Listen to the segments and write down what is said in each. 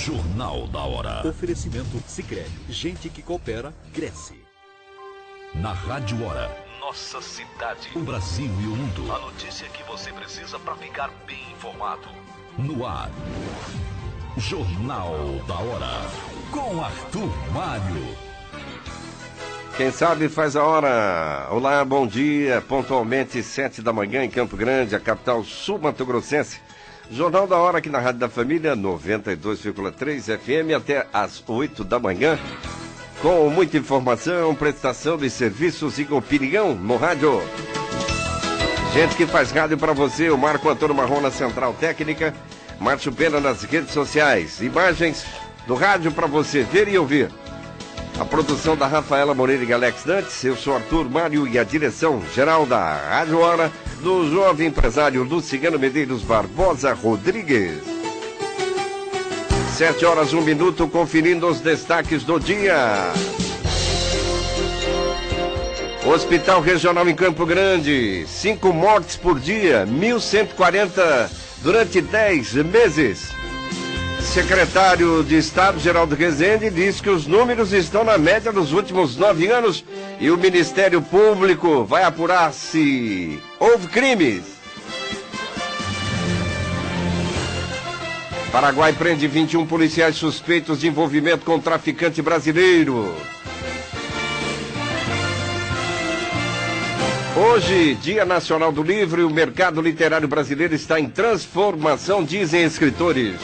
Jornal da Hora. Oferecimento Sicredi. Gente que coopera, cresce. Na Rádio Hora. Nossa cidade. O Brasil e o mundo. A notícia que você precisa para ficar bem informado. No ar. Jornal da Hora. Com Arthur Mário. Quem sabe faz a hora. Olá, bom dia. Pontualmente 7 da manhã em Campo Grande, a capital sul-mato-grossense. Jornal da Hora aqui na Rádio da Família, 92,3 FM até às 8 da manhã. Com muita informação, prestação de serviços e opinião no rádio. Gente que faz rádio para você, o Marco Antônio Marrom na Central Técnica, Márcio Pena nas redes sociais. Imagens do rádio para você ver e ouvir. A produção da Rafaela Moreira e Alex Dantes, eu sou Arthur Mário e a direção geral da Rádio Hora do jovem empresário Luciano Medeiros Barbosa Rodrigues. 7 horas, 1 minuto, conferindo os destaques do dia. Hospital Regional em Campo Grande, 5 mortes por dia, 1.140 durante 10 meses. Secretário de Estado, Geraldo Rezende, diz que os números estão na média dos últimos 9 anos e o Ministério Público vai apurar se houve crimes. Paraguai prende 21 policiais suspeitos de envolvimento com traficante brasileiro. Hoje, Dia Nacional do Livro, e o mercado literário brasileiro está em transformação, dizem escritores.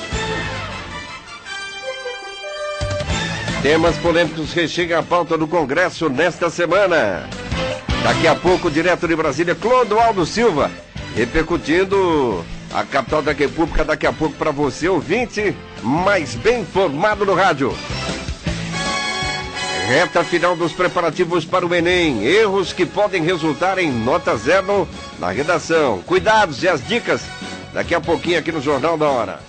Temas polêmicos rechegam a pauta do Congresso nesta semana. Daqui a pouco, direto de Brasília, Clodoaldo Silva, repercutindo a capital da República, daqui a pouco para você, ouvinte, mais bem informado no rádio. Reta final dos preparativos para o Enem, erros que podem resultar em nota 0 na redação. Cuidados e as dicas, daqui a pouquinho aqui no Jornal da Hora.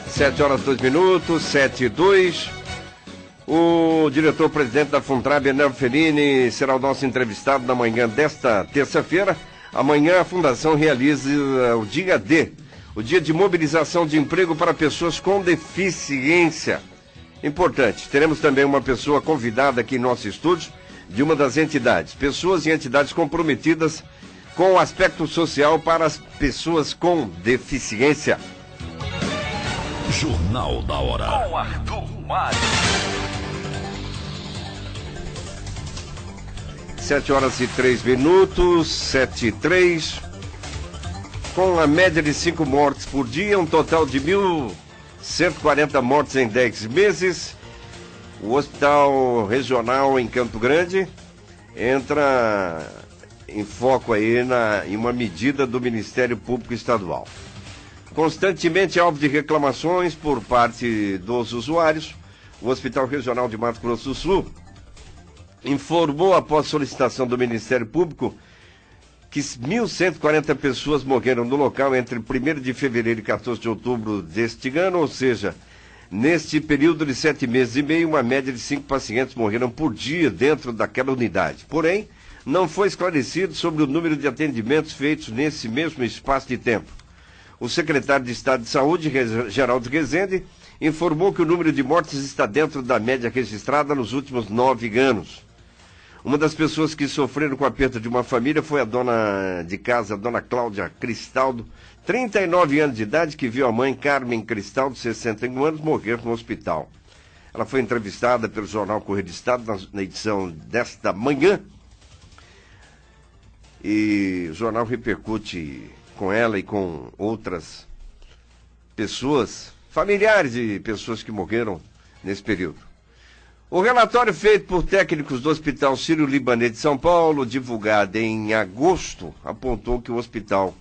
7 horas 2 minutos, 7:02. O diretor-presidente da Funtrab, Enel Ferini, será o nosso entrevistado na manhã desta terça-feira. Amanhã a Fundação realiza o Dia D, o Dia de Mobilização de Emprego para Pessoas com Deficiência. Importante, teremos também uma pessoa convidada aqui em nosso estúdio, de uma das entidades. Pessoas e entidades comprometidas com o aspecto social para as pessoas com deficiência. Jornal da Hora. Com Arthur Mário. 7 horas e 3 minutos, 7:03. Com a média de 5 mortes por dia, um total de 1.140 mortes em 10 meses. O Hospital Regional em Campo Grande entra em foco aí em uma medida do Ministério Público Estadual. Constantemente alvo de reclamações por parte dos usuários, o Hospital Regional de Mato Grosso do Sul informou, após solicitação do Ministério Público, que 1.140 pessoas morreram no local entre 1º de fevereiro e 14 de outubro deste ano, ou seja, neste período de 7 meses e meio, uma média de 5 pacientes morreram por dia dentro daquela unidade. Porém, não foi esclarecido sobre o número de atendimentos feitos nesse mesmo espaço de tempo. O secretário de Estado de Saúde, Geraldo Rezende, informou que o número de mortes está dentro da média registrada nos últimos 9 anos. Uma das pessoas que sofreram com a perda de uma família foi a dona de casa, a dona Cláudia Cristaldo, 39 anos de idade, que viu a mãe Carmen Cristaldo, 61 anos, morrer no hospital. Ela foi entrevistada pelo jornal Correio do Estado na edição desta manhã. E o jornal repercute com ela e com outras pessoas, familiares de pessoas que morreram nesse período. O relatório feito por técnicos do Hospital Sírio-Libanês de São Paulo, divulgado em agosto, apontou que o Hospital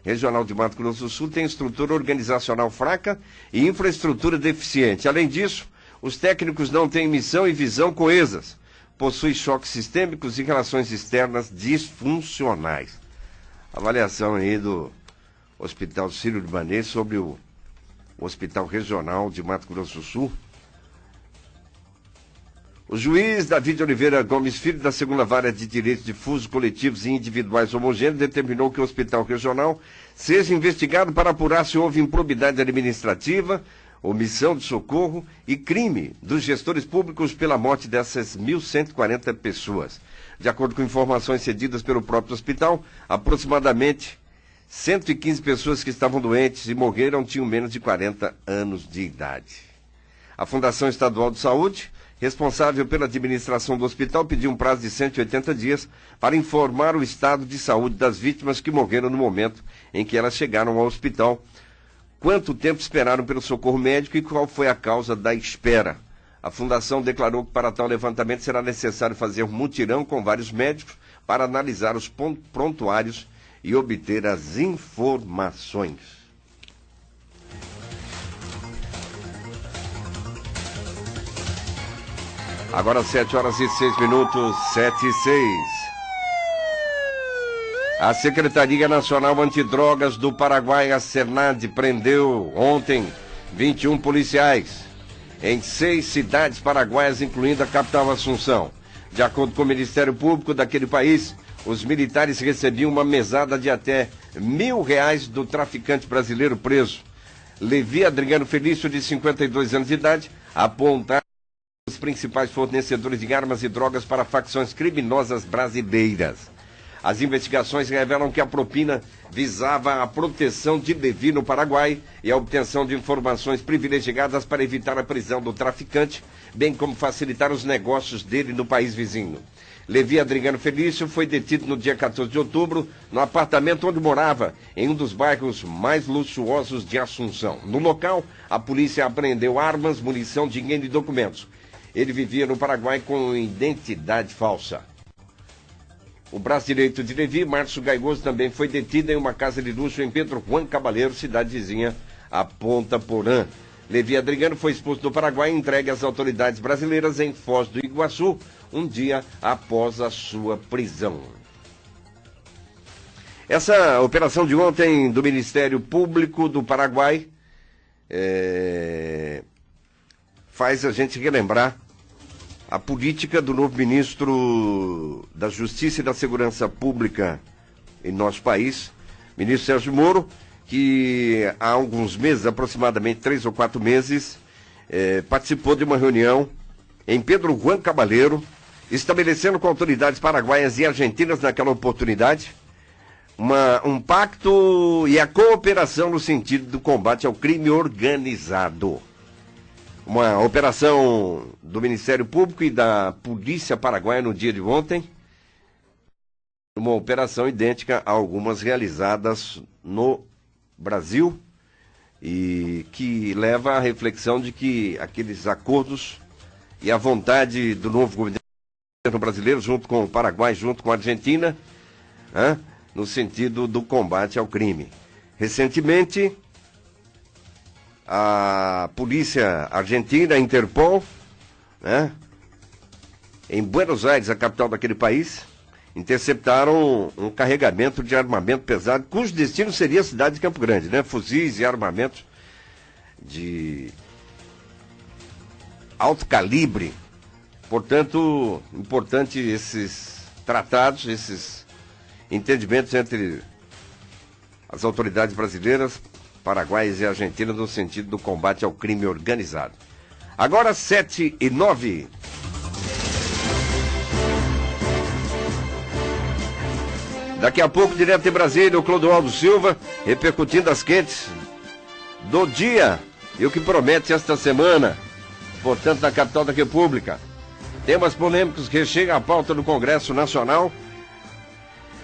Regional de Mato Grosso do Sul tem estrutura organizacional fraca e infraestrutura deficiente. Além disso, os técnicos não têm missão e visão coesas, possuem choques sistêmicos e relações externas disfuncionais. Avaliação aí do Hospital Sírio-Libanês sobre o Hospital Regional de Mato Grosso do Sul. O juiz David Oliveira Gomes Filho, da segunda vara de direitos difusos, coletivos e individuais homogêneos, determinou que o Hospital Regional seja investigado para apurar se houve improbidade administrativa, omissão de socorro e crime dos gestores públicos pela morte dessas 1.140 pessoas. De acordo com informações cedidas pelo próprio hospital, aproximadamente 115 pessoas que estavam doentes e morreram tinham menos de 40 anos de idade. A Fundação Estadual de Saúde, responsável pela administração do hospital, pediu um prazo de 180 dias para informar o estado de saúde das vítimas que morreram no momento em que elas chegaram ao hospital, quanto tempo esperaram pelo socorro médico e qual foi a causa da espera. A Fundação declarou que para tal levantamento será necessário fazer um mutirão com vários médicos para analisar os prontuários e obter as informações. Agora 7h06, 7h06. A Secretaria Nacional Antidrogas do Paraguai, a SENAD, prendeu ontem 21 policiais em 6 cidades paraguaias, incluindo a capital Assunção. De acordo com o Ministério Público daquele país, os militares recebiam uma mesada de até R$1.000 do traficante brasileiro preso. Levi Adriano Felício, de 52 anos de idade, apontaram os principais fornecedores de armas e drogas para facções criminosas brasileiras. As investigações revelam que a propina visava a proteção de Levi no Paraguai e a obtenção de informações privilegiadas para evitar a prisão do traficante, bem como facilitar os negócios dele no país vizinho. Levi Adriano Felício foi detido no dia 14 de outubro no apartamento onde morava, em um dos bairros mais luxuosos de Assunção. No local, a polícia apreendeu armas, munição, dinheiro e documentos. Ele vivia no Paraguai com identidade falsa. O braço direito de Levi, Márcio Gaigoso, também foi detido em uma casa de luxo em Pedro Juan Cabaleiro, cidade vizinha a Ponta Porã. Levi Adriano foi expulso do Paraguai e entregue às autoridades brasileiras em Foz do Iguaçu, um dia após a sua prisão. Essa operação de ontem do Ministério Público do Paraguai faz a gente relembrar a política do novo ministro da Justiça e da Segurança Pública em nosso país, ministro Sérgio Moro, que há alguns meses, aproximadamente 3 ou 4 meses, participou de uma reunião em Pedro Juan Cabaleiro, estabelecendo com autoridades paraguaias e argentinas naquela oportunidade um pacto e a cooperação no sentido do combate ao crime organizado. Uma operação do Ministério Público e da Polícia Paraguaia no dia de ontem, uma operação idêntica a algumas realizadas no Brasil e que leva à reflexão de que aqueles acordos e a vontade do novo governo brasileiro, junto com o Paraguai, junto com a Argentina, no sentido do combate ao crime. Recentemente, a polícia argentina, a Interpol, em Buenos Aires, a capital daquele país, interceptaram um carregamento de armamento pesado, cujo destino seria a cidade de Campo Grande, fuzis e armamentos de alto calibre. Portanto, importante esses tratados, esses entendimentos entre as autoridades brasileiras, paraguaias e argentinas no sentido do combate ao crime organizado. Agora 7h09. Daqui a pouco, direto de Brasília, o Clodoaldo Silva, repercutindo as quentes do dia e o que promete esta semana, portanto, na capital da República. Temas polêmicos que chegam à pauta do Congresso Nacional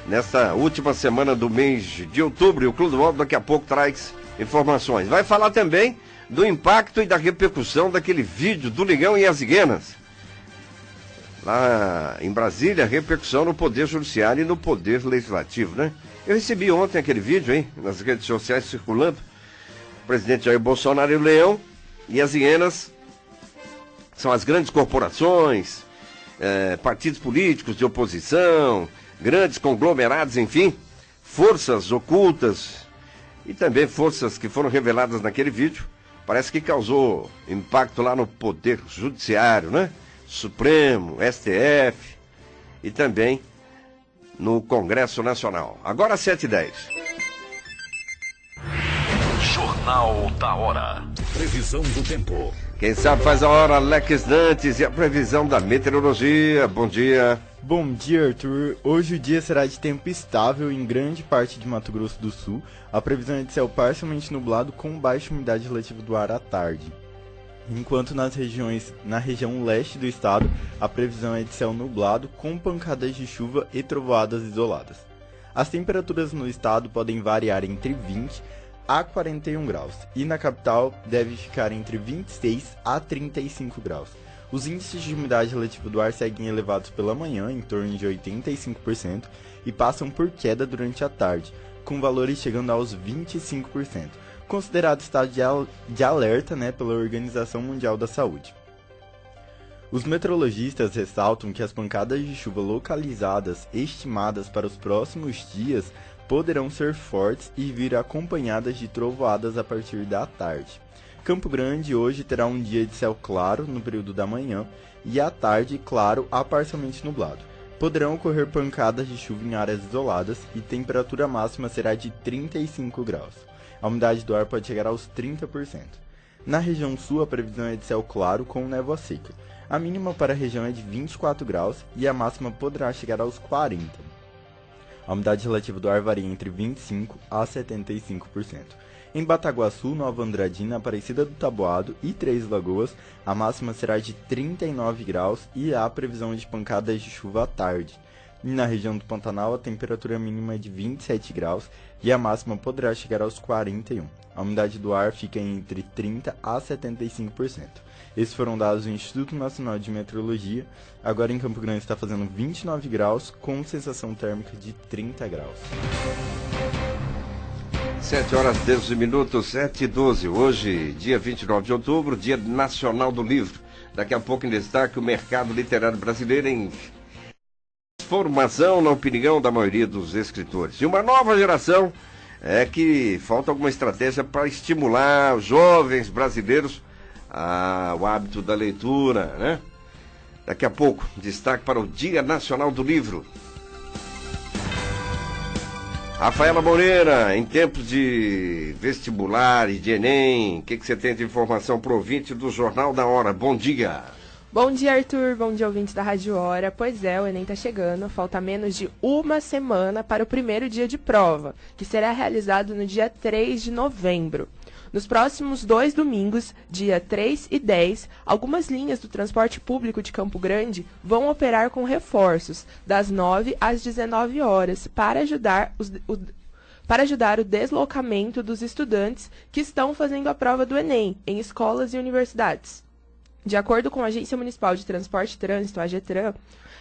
nesta última semana do mês de outubro. E o Clodoaldo daqui a pouco traz informações. Vai falar também do impacto e da repercussão daquele vídeo do Ligão e as Hienas. Lá em Brasília, repercussão no Poder Judiciário e no Poder Legislativo, Eu recebi ontem aquele vídeo, nas redes sociais circulando. O presidente Jair Bolsonaro e o Leão e as Hienas são as grandes corporações, partidos políticos de oposição, grandes conglomerados, enfim, forças ocultas e também forças que foram reveladas naquele vídeo. Parece que causou impacto lá no Poder Judiciário, Supremo, STF e também no Congresso Nacional. Agora 7h10. Jornal da Hora. Previsão do tempo. Quem sabe faz a hora, Alex Dantes, e a previsão da meteorologia. Bom dia. Bom dia, Arthur. Hoje o dia será de tempo estável em grande parte de Mato Grosso do Sul. A previsão é de céu parcialmente nublado com baixa umidade relativa do ar à tarde. Enquanto na região leste do estado, a previsão é de céu nublado com pancadas de chuva e trovoadas isoladas. As temperaturas no estado podem variar entre 20 a 41 graus e na capital deve ficar entre 26 a 35 graus. Os índices de umidade relativa do ar seguem elevados pela manhã, em torno de 85%, e passam por queda durante a tarde, com valores chegando aos 25%, considerado estado de alerta, pela Organização Mundial da Saúde. Os meteorologistas ressaltam que as pancadas de chuva localizadas estimadas para os próximos dias poderão ser fortes e vir acompanhadas de trovoadas a partir da tarde. Campo Grande hoje terá um dia de céu claro no período da manhã e à tarde claro a parcialmente nublado. Poderão ocorrer pancadas de chuva em áreas isoladas e temperatura máxima será de 35 graus. A umidade do ar pode chegar aos 30%. Na região sul, a previsão é de céu claro com névoa seca. A mínima para a região é de 24 graus e a máxima poderá chegar aos 40. A umidade relativa do ar varia entre 25% a 75%. Em Bataguaçu, Nova Andradina, Aparecida do Taboado e Três Lagoas, a máxima será de 39 graus e há previsão de pancadas de chuva à tarde. E na região do Pantanal, a temperatura mínima é de 27 graus e a máxima poderá chegar aos 41. A umidade do ar fica entre 30% a 75%. Esses foram dados do Instituto Nacional de Meteorologia. Agora em Campo Grande está fazendo 29 graus, com sensação térmica de 30 graus. 7h12, 7h12. Hoje, dia 29 de outubro, Dia Nacional do Livro. Daqui a pouco em destaque o mercado literário brasileiro em formação na opinião da maioria dos escritores. E uma nova geração que falta alguma estratégia para estimular os jovens brasileiros ao hábito da leitura, Daqui a pouco, destaque para o Dia Nacional do Livro. Rafaela Moreira, em tempos de vestibular e de Enem, o que você tem de informação para o ouvinte do Jornal da Hora? Bom dia. Bom dia, Arthur. Bom dia, ouvintes da Rádio Hora. Pois é, o Enem está chegando. Falta menos de uma semana para o primeiro dia de prova, que será realizado no dia 3 de novembro. Nos próximos 2 domingos, dia 3 e 10, algumas linhas do transporte público de Campo Grande vão operar com reforços, das 9 às 19 horas, para ajudar o deslocamento dos estudantes que estão fazendo a prova do Enem em escolas e universidades. De acordo com a Agência Municipal de Transporte e Trânsito, a AGETRAN,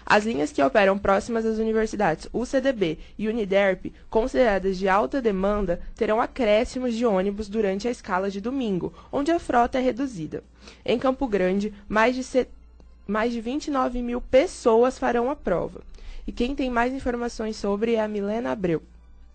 as linhas que operam próximas às universidades UCDB e Uniderp, consideradas de alta demanda, terão acréscimos de ônibus durante a escala de domingo, onde a frota é reduzida. Em Campo Grande, mais de 29 mil pessoas farão a prova. E quem tem mais informações sobre é a Milena Abreu.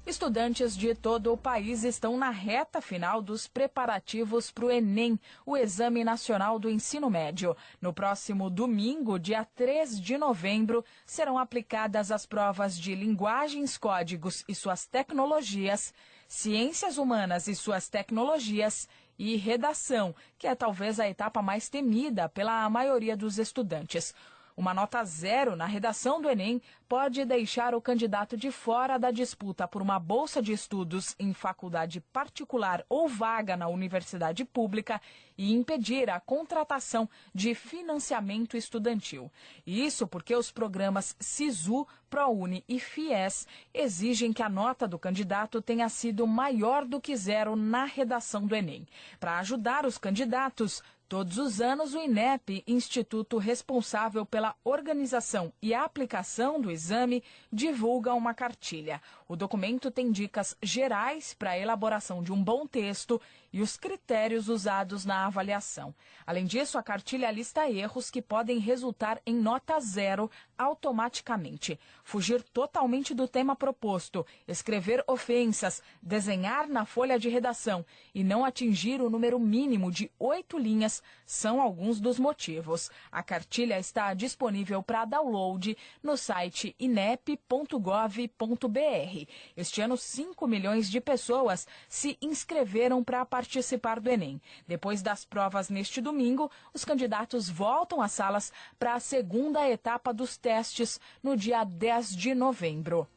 Estudantes de todo o país estão na reta final dos preparativos para o Enem, o Exame Nacional do Ensino Médio. No próximo domingo, dia 3 de novembro, serão aplicadas as provas de Linguagens, Códigos e suas Tecnologias, Ciências Humanas e suas Tecnologias e Redação, que é talvez a etapa mais temida pela maioria dos estudantes. Uma nota 0 na redação do Enem pode deixar o candidato de fora da disputa por uma bolsa de estudos em faculdade particular ou vaga na universidade pública e impedir a contratação de financiamento estudantil. Isso porque os programas SISU, ProUni e FIES exigem que a nota do candidato tenha sido maior do que 0 na redação do Enem. Para ajudar os candidatos, todos os anos, o INEP, instituto responsável pela organização e aplicação do exame, divulga uma cartilha. O documento tem dicas gerais para a elaboração de um bom texto e os critérios usados na avaliação. Além disso, a cartilha lista erros que podem resultar em nota 0 automaticamente. Fugir totalmente do tema proposto, escrever ofensas, desenhar na folha de redação e não atingir o número mínimo de 8 linhas são alguns dos motivos. A cartilha está disponível para download no site inep.gov.br. Este ano, 5 milhões de pessoas se inscreveram para participar do Enem. Depois das provas neste domingo, os candidatos voltam às salas para a segunda etapa dos testes no dia 10 de novembro.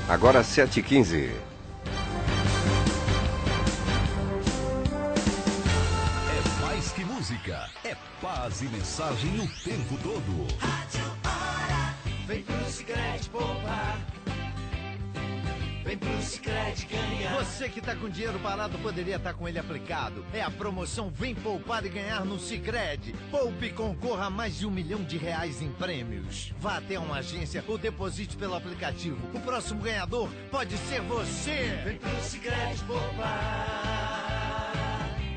Agora 7h15. É mais que música, é paz e mensagem o tempo todo. Vem pro Sicredi poupar. Vem pro Sicredi ganhar. Você que tá com dinheiro parado poderia estar com ele aplicado. É a promoção Vem Poupar e Ganhar no Sicredi. Poupe e concorra a mais de R$1 milhão em prêmios. Vá até uma agência ou deposite pelo aplicativo. O próximo ganhador pode ser você. Vem pro Sicredi poupar.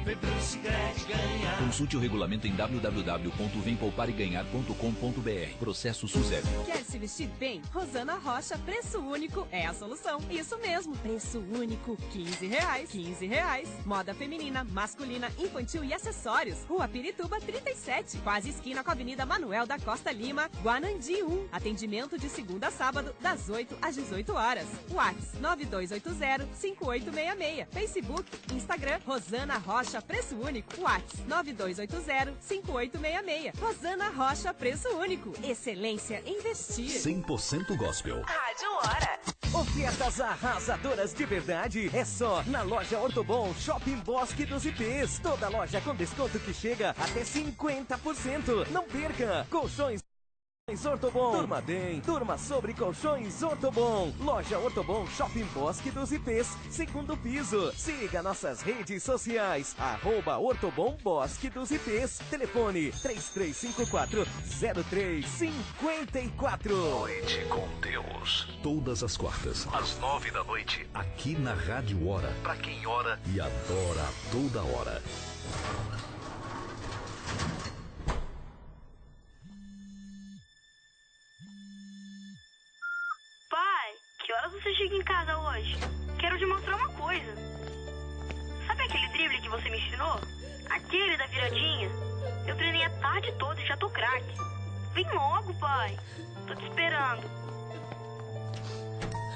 Vem pro Sicredi ganhar. Consulte o regulamento em www.vempoupareganhar.com.br. Processo SUSEP. Quer se vestir bem? Rosana Rocha, preço único é a solução. Isso mesmo, preço único, R$15. R$15. Moda feminina, masculina, infantil e acessórios. Rua Pirituba 37, quase esquina com a Avenida Manuel da Costa Lima, Guanandi 1. Atendimento de segunda a sábado, das 8 às 18 horas. WhatsApp 9280-5866. Facebook, Instagram, Rosana Rocha, preço único. WhatsApp 9280-5866. Rosana Rocha, preço único. Excelência em vestir. 100% gospel. Rádio Hora. Ofertas arrasadoras de verdade é só na loja Ortobon Shopping Bosque dos IPs. Toda loja com desconto que chega até 50%. Não perca! Colchões Ortobon. Durma bem, durma sobre colchões Ortobon. Loja Ortobon Shopping Bosque dos IPs, segundo piso. Siga nossas redes sociais, @Ortobon Bosque dos IPs. Telefone 3354-0354. Noite com Deus. Todas as quartas, às 9 da noite, aqui na Rádio Hora. Pra quem ora e adora a toda hora. Que horas você chega em casa hoje? Quero te mostrar uma coisa. Sabe aquele drible que você me ensinou? Aquele da viradinha? Eu treinei a tarde toda e já tô craque. Vem logo, pai. Tô te esperando.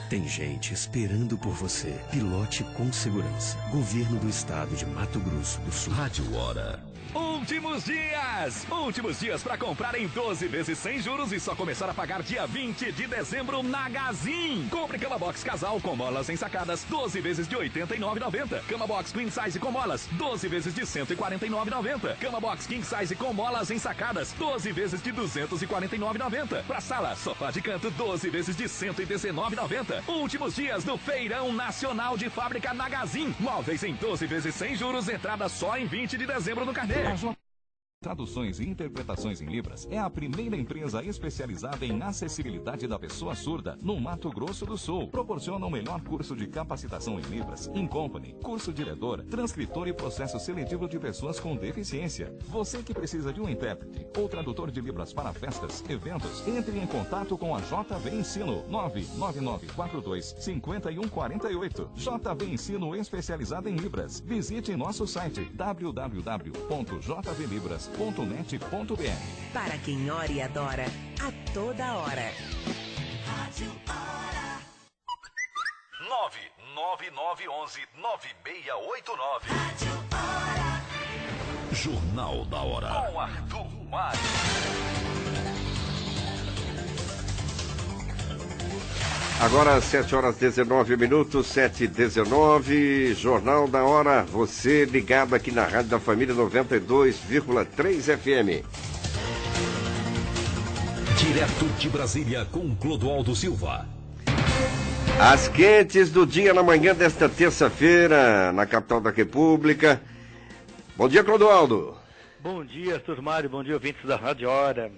Tem gente esperando por você. Pilote com segurança. Governo do Estado de Mato Grosso do Sul. Rádio Hora. Últimos dias! Últimos dias para comprar em 12 vezes sem juros e só começar a pagar dia 20 de dezembro na Gazin. Compre cama box casal com molas ensacadas, 12 vezes de R$ 89,90. Cama box queen size com molas, 12 vezes de R$ 149,90. Cama box king size com molas ensacadas, 12 vezes de R$ 249,90. Pra sala, sofá de canto, 12 vezes de R$ 119,90. Últimos dias do Feirão Nacional de Fábrica na Gazin. Móveis em 12 vezes sem juros, entrada só em 20 de dezembro no carnê. Traduções e Interpretações em Libras é a primeira empresa especializada em acessibilidade da pessoa surda no Mato Grosso do Sul. Proporciona o melhor curso de capacitação em Libras, Incompany, curso diretor, transcritor e processo seletivo de pessoas com deficiência. Você que precisa de um intérprete ou tradutor de Libras para festas, eventos, entre em contato com a JV Ensino 999425148. JV Ensino especializada em Libras. Visite nosso site www.jvlibras.net.br. Para quem ora e adora, a toda hora. Rádio Hora. 99911-9689. Rádio Hora. Jornal da Hora. Com Arthur Mário. Agora 7h19, 7h19, Jornal da Hora, você ligado aqui na Rádio da Família 92,3 FM. Direto de Brasília com Clodoaldo Silva. As quentes do dia na manhã desta terça-feira, na capital da República. Bom dia, Clodoaldo. Bom dia, Arthur Mário, bom dia, ouvintes da Rádio Hora.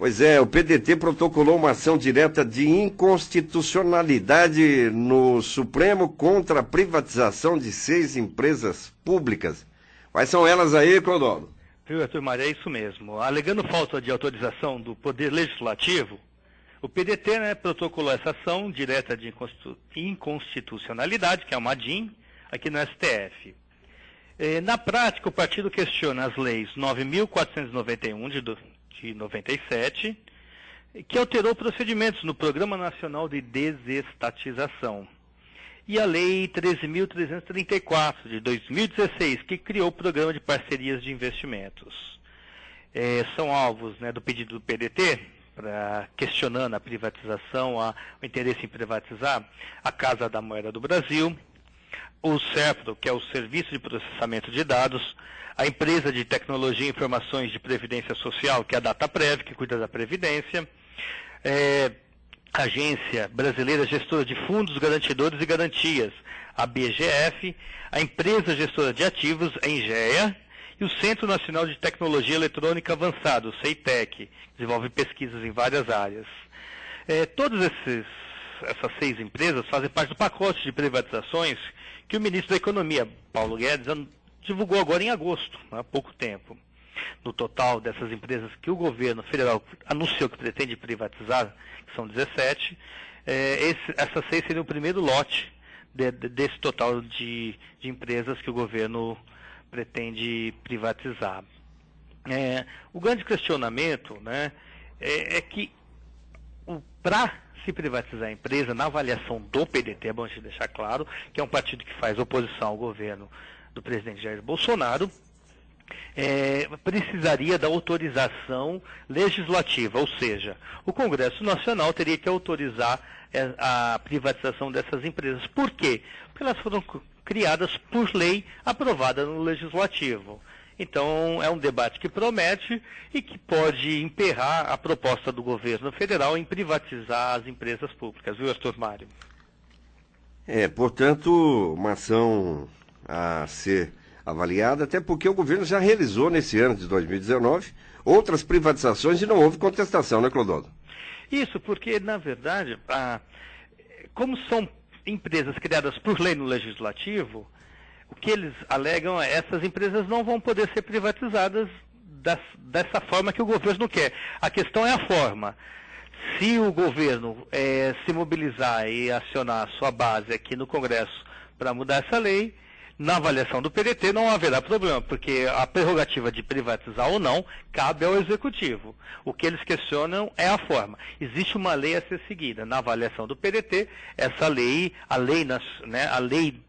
Pois é, o PDT protocolou uma ação direta de inconstitucionalidade no Supremo contra a privatização de 6 empresas públicas. Quais são elas aí, Clodoaldo? Viu, Arthur Mário, é isso mesmo. Alegando falta de autorização do Poder Legislativo, o PDT, protocolou essa ação direta de inconstitucionalidade, que é uma DIN, aqui no STF. Na prática, o partido questiona as leis 9.491 de 97, que alterou procedimentos no Programa Nacional de Desestatização, e a Lei 13.334, de 2016, que criou o Programa de Parcerias de Investimentos. São alvos do pedido do PDT, questionando a privatização, o interesse em privatizar a Casa da Moeda do Brasil, o SERPRO, que é o Serviço de Processamento de Dados, a empresa de tecnologia e informações de previdência social, que é a Dataprev, que cuida da previdência, a Agência Brasileira Gestora de Fundos Garantidores e Garantias, a BGF, a empresa gestora de ativos, a Engea, e o Centro Nacional de Tecnologia Eletrônica Avançada, o CEITEC, que desenvolve pesquisas em várias áreas. Todas essas 6 empresas fazem parte do pacote de privatizações que o ministro da Economia, Paulo Guedes, divulgou agora em agosto, há pouco tempo. No total dessas empresas que o governo federal anunciou que pretende privatizar, que são 17, essas 6 seriam o primeiro lote desse total de empresas que o governo pretende privatizar. O grande questionamento é que para se privatizar a empresa, na avaliação do PDT, é bom te deixar claro, que é um partido que faz oposição ao governo do presidente Jair Bolsonaro, precisaria da autorização legislativa, ou seja, o Congresso Nacional teria que autorizar a privatização dessas empresas. Por quê? Porque elas foram criadas por lei aprovada no Legislativo. Então, é um debate que promete e que pode emperrar a proposta do governo federal em privatizar as empresas públicas, viu, Arthur Mário? Portanto, uma ação a ser avaliada, até porque o governo já realizou nesse ano de 2019 outras privatizações e não houve contestação, né, Clodoaldo? Isso, porque, na verdade, como são empresas criadas por lei no Legislativo, o que eles alegam é que essas empresas não vão poder ser privatizadas dessa forma que o governo quer. A questão é a forma. Se o governo se mobilizar e acionar a sua base aqui no Congresso para mudar essa lei, na avaliação do PDT não haverá problema, porque a prerrogativa de privatizar ou não cabe ao Executivo. O que eles questionam é a forma. Existe uma lei a ser seguida. Na avaliação do PDT, essa lei, a lei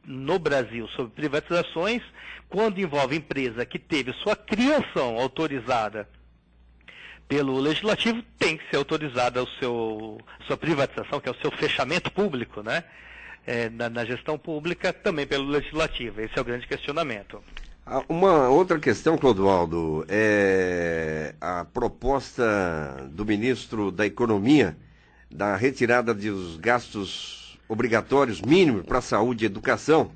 no Brasil sobre privatizações, quando envolve empresa que teve sua criação autorizada pelo Legislativo, tem que ser autorizada sua privatização, que é o seu fechamento público, na gestão pública, também pelo Legislativo. Esse é o grande questionamento. Uma outra questão, Clodoaldo, é a proposta do ministro da Economia da retirada dos gastos obrigatórios mínimos para saúde e educação,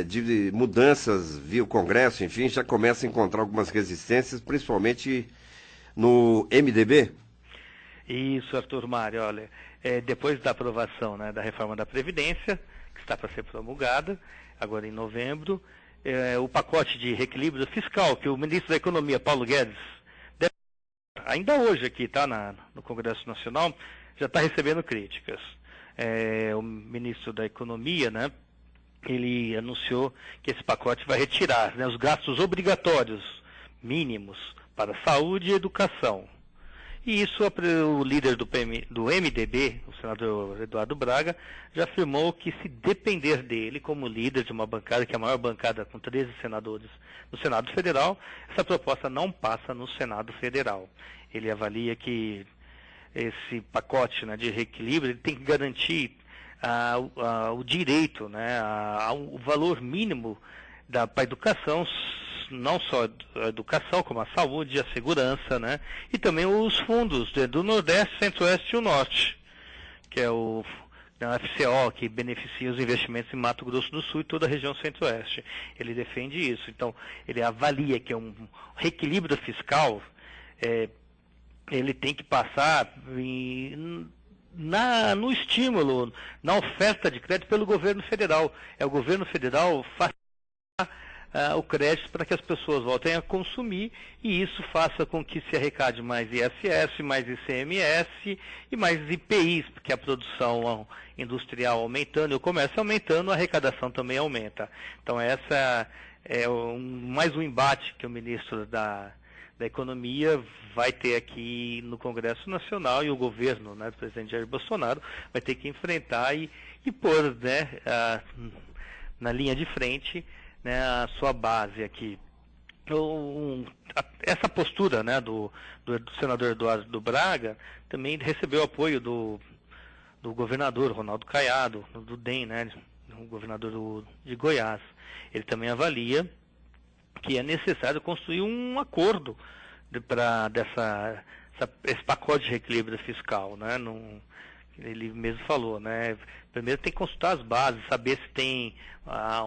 de mudanças via o Congresso, enfim, já começa a encontrar algumas resistências, principalmente no MDB. Isso, Arthur Mário, olha, depois da aprovação da reforma da Previdência, que está para ser promulgada, agora em novembro, o pacote de reequilíbrio fiscal, que o ministro da Economia, Paulo Guedes, ainda hoje aqui, no Congresso Nacional, já está recebendo críticas. O ministro da Economia, ele anunciou que esse pacote vai retirar os gastos obrigatórios mínimos para saúde e educação. E isso o líder do MDB, o senador Eduardo Braga, já afirmou que se depender dele como líder de uma bancada, que é a maior bancada com 13 senadores no Senado Federal, essa proposta não passa no Senado Federal. Ele avalia que esse pacote de reequilíbrio ele tem que garantir o direito, ao valor mínimo para a educação, não só a educação, como a saúde, a segurança, e também os fundos do Nordeste, Centro-Oeste e o Norte, que é o FCO, que beneficia os investimentos em Mato Grosso do Sul e toda a região Centro-Oeste. Ele defende isso. Então, ele avalia que um reequilíbrio fiscal ele tem que passar no estímulo, na oferta de crédito pelo governo federal. É o governo federal o crédito para que as pessoas voltem a consumir e isso faça com que se arrecade mais ISS, mais ICMS e mais IPIs, porque a produção industrial aumentando e o comércio aumentando, a arrecadação também aumenta. Então essa é mais um embate que o ministro da Economia vai ter aqui no Congresso Nacional e o governo, né, do presidente Jair Bolsonaro, vai ter que enfrentar e pôr, né, na linha de frente, né, a sua base aqui. Essa postura, né, do senador Eduardo Braga também recebeu apoio do governador Ronaldo Caiado, do DEM, né, o governador de Goiás. Ele também avalia que é necessário construir um acordo para esse pacote de reequilíbrio fiscal, né? Ele mesmo falou, né? Primeiro tem que consultar as bases, saber se tem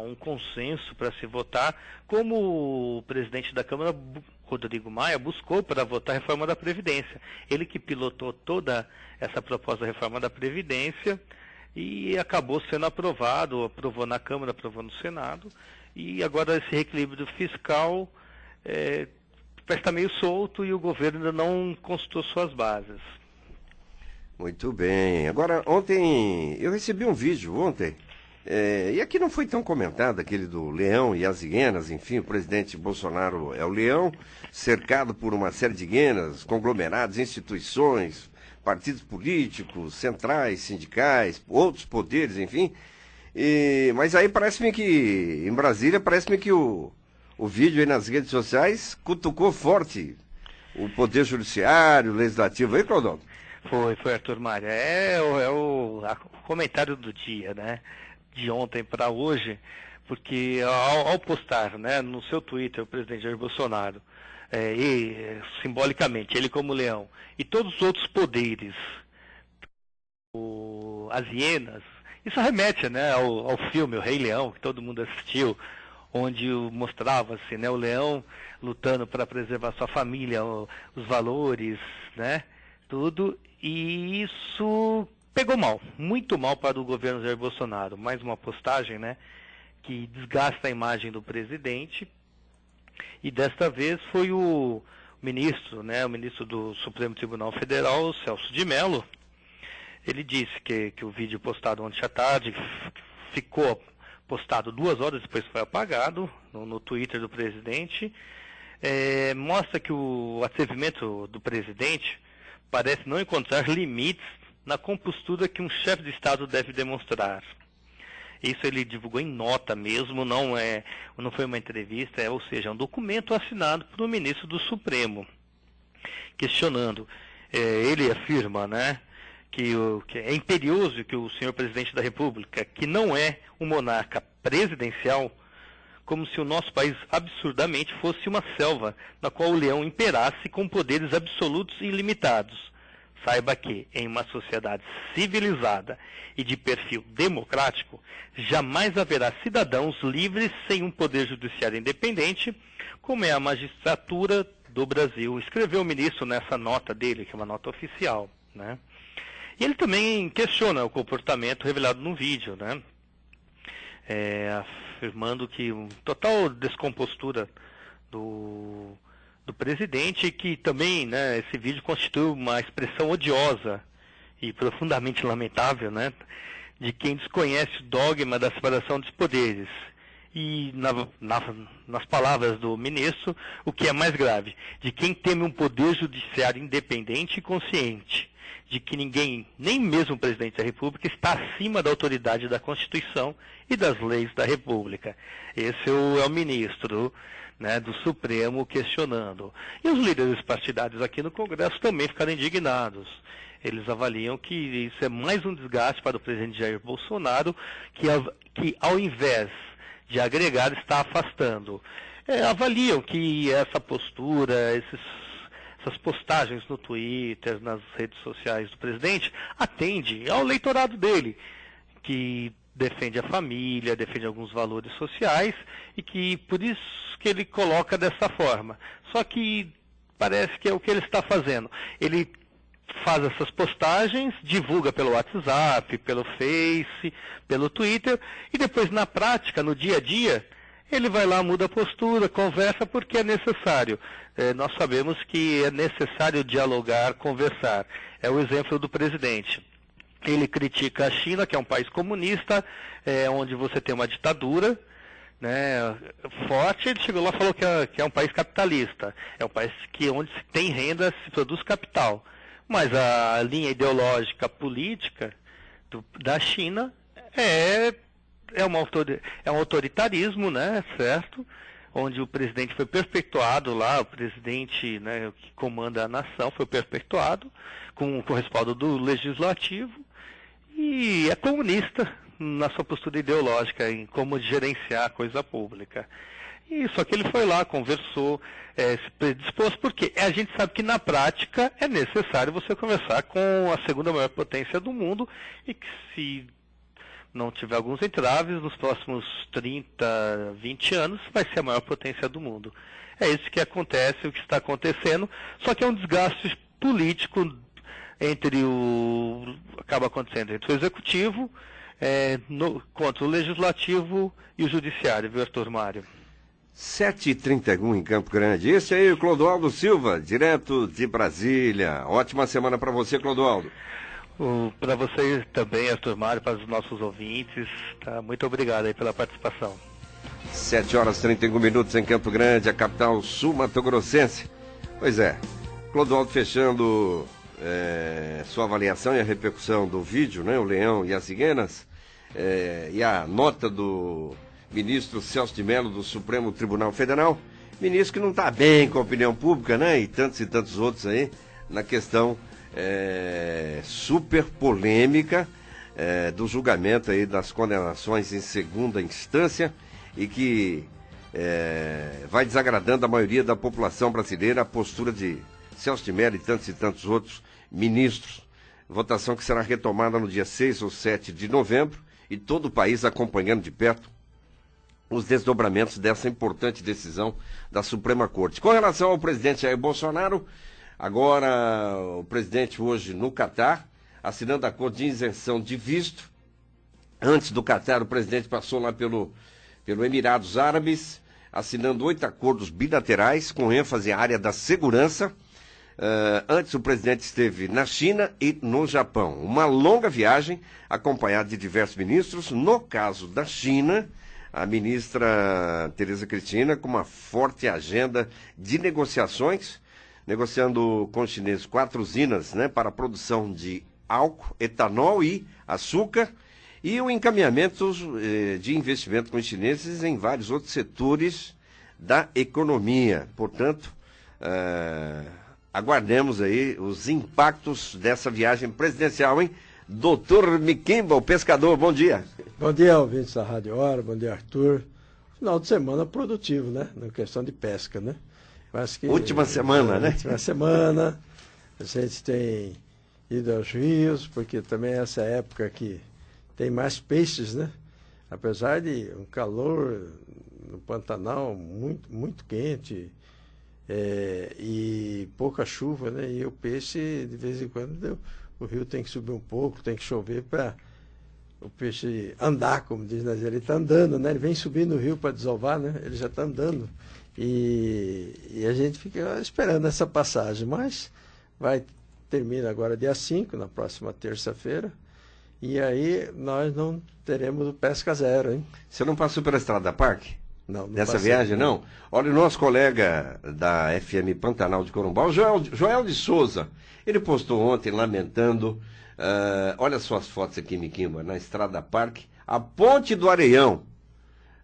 um consenso para se votar, como o presidente da Câmara, Rodrigo Maia, buscou para votar a reforma da Previdência. Ele que pilotou toda essa proposta da reforma da Previdência e acabou sendo aprovado, aprovou na Câmara, aprovou no Senado, e agora esse reequilíbrio fiscal parece estar meio solto e o governo ainda não consultou suas bases. Muito bem. Agora, ontem, eu recebi um vídeo ontem, e aqui não foi tão comentado, aquele do leão e as hienas, enfim, o presidente Bolsonaro é o leão, cercado por uma série de hienas, conglomerados, instituições, partidos políticos, centrais, sindicais, outros poderes, enfim. Mas aí parece-me que, em Brasília, parece-me que o vídeo aí nas redes sociais cutucou forte o poder judiciário, o legislativo. Aí, Claudão? Foi, Arthur Maria. É o comentário do dia, né? De ontem para hoje, porque ao postar, né, no seu Twitter o presidente Jair Bolsonaro, simbolicamente, ele como leão, e todos os outros poderes, as hienas, isso remete, né, ao filme O Rei Leão, que todo mundo assistiu, onde mostrava-se, né, o leão lutando para preservar sua família, os valores, né, tudo, e isso pegou mal, muito mal para o governo Jair Bolsonaro. Mais uma postagem, né, que desgasta a imagem do presidente, e desta vez foi o ministro, né, o ministro do Supremo Tribunal Federal, Celso de Mello. Ele disse que o vídeo postado ontem à tarde ficou postado 2 horas depois foi apagado no Twitter do presidente, mostra que o atrevimento do presidente parece não encontrar limites na compostura que um chefe de Estado deve demonstrar. Isso ele divulgou em nota mesmo, não foi uma entrevista, ou seja, é um documento assinado por um ministro do Supremo, questionando. Ele afirma, né, que é imperioso que o senhor presidente da República, que não é um monarca presidencial, como se o nosso país absurdamente fosse uma selva na qual o leão imperasse com poderes absolutos e ilimitados. Saiba que, em uma sociedade civilizada e de perfil democrático, jamais haverá cidadãos livres sem um poder judiciário independente, como é a magistratura do Brasil. Escreveu o ministro nessa nota dele, que é uma nota oficial, né? E ele também questiona o comportamento revelado no vídeo, né? Afirmando que total descompostura do presidente, que também, né, esse vídeo constitui uma expressão odiosa e profundamente lamentável, né, de quem desconhece o dogma da separação dos poderes. E, nas palavras do ministro, o que é mais grave, de quem teme um poder judiciário independente e consciente, de que ninguém, nem mesmo o presidente da República, está acima da autoridade da Constituição e das leis da República. Esse é o ministro, né, do Supremo questionando. E os líderes partidários aqui no Congresso também ficaram indignados. Eles avaliam que isso é mais um desgaste para o presidente Jair Bolsonaro, que ao invés de agregar, está afastando. Avaliam que essa postura, essas postagens no Twitter, nas redes sociais do presidente, atende ao eleitorado dele, que defende a família, defende alguns valores sociais, e que por isso que ele coloca dessa forma. Só que parece que é o que ele está fazendo. Ele faz essas postagens, divulga pelo WhatsApp, pelo Face, pelo Twitter, e depois na prática, no dia a dia, ele vai lá, muda a postura, conversa porque é necessário. Nós sabemos que é necessário dialogar, conversar. É o exemplo do presidente. Ele critica a China, que é um país comunista, onde você tem uma ditadura, né, forte. Ele chegou lá e falou que é um país capitalista. É um país onde se tem renda, se produz capital. Mas a linha ideológica política da China é um autoritarismo, né, certo? Onde o presidente foi perpetuado lá, o presidente, né, que comanda a nação foi perpetuado com o respaldo do legislativo e é comunista na sua postura ideológica em como gerenciar a coisa pública. E só que ele foi lá, conversou, se predispôs, porque a gente sabe que na prática é necessário você conversar com a segunda maior potência do mundo e que se não tiver alguns entraves, nos próximos 30, 20 anos, vai ser a maior potência do mundo. É isso que acontece, o que está acontecendo, só que é um desgaste político acaba acontecendo entre o executivo, contra o legislativo e o judiciário, viu, Arthur Mário? 7h31 em Campo Grande. Esse aí, o Clodoaldo Silva, direto de Brasília. Ótima semana para você, Clodoaldo. Para você também, Arthur Mário, para os nossos ouvintes. Tá? Muito obrigado aí pela participação. 7h31 em Campo Grande, a capital sul-mato-grossense. Pois é, Clodoaldo fechando sua avaliação e a repercussão do vídeo, né, o Leão e as Hienas, e a nota do ministro Celso de Mello do Supremo Tribunal Federal, ministro que não está bem com a opinião pública, né, e tantos outros aí, na questão super polêmica do julgamento aí das condenações em segunda instância e que vai desagradando a maioria da população brasileira a postura de Celso de Mello e tantos outros ministros. Votação que será retomada no dia 6 ou 7 de novembro e todo o país acompanhando de perto os desdobramentos dessa importante decisão da Suprema Corte. Com relação ao presidente Jair Bolsonaro, agora o presidente hoje no Catar, assinando acordo de isenção de visto. Antes do Catar, o presidente passou lá pelo Emirados Árabes, assinando 8 acordos bilaterais com ênfase à área da segurança. Antes o presidente esteve na China e no Japão. Uma longa viagem acompanhada de diversos ministros. No caso da China, a ministra Tereza Cristina com uma forte agenda de negociações, negociando com os chineses 4 usinas, né, para a produção de álcool, etanol e açúcar, e o encaminhamento de investimento com os chineses em vários outros setores da economia. Portanto, aguardemos aí os impactos dessa viagem presidencial, hein? Doutor Miquimba, o pescador, bom dia. Bom dia, ouvintes da Rádio Hora, bom dia, Arthur. Final de semana produtivo, né? Na questão de pesca, né? Mas que, última semana, né? Última semana, a gente tem ido aos rios, porque também essa época que tem mais peixes, né? Apesar de um calor no Pantanal muito, muito quente, e pouca chuva, né? E o peixe, de vez em quando, o rio tem que subir um pouco, tem que chover para o peixe andar, como diz, né? Ele está andando, né? Ele vem subindo o rio para desovar, né? Ele já está andando. E a gente fica esperando essa passagem, mas termina agora dia 5, na próxima terça-feira, e aí nós não teremos o Pesca Zero, hein? Você não passou pela Estrada Parque? Não nessa viagem, não? Olha, o nosso colega da FM Pantanal de Corumbá, o Joel de Souza, ele postou ontem lamentando, olha só as fotos aqui, Miquimba, na Estrada Parque, a Ponte do Areião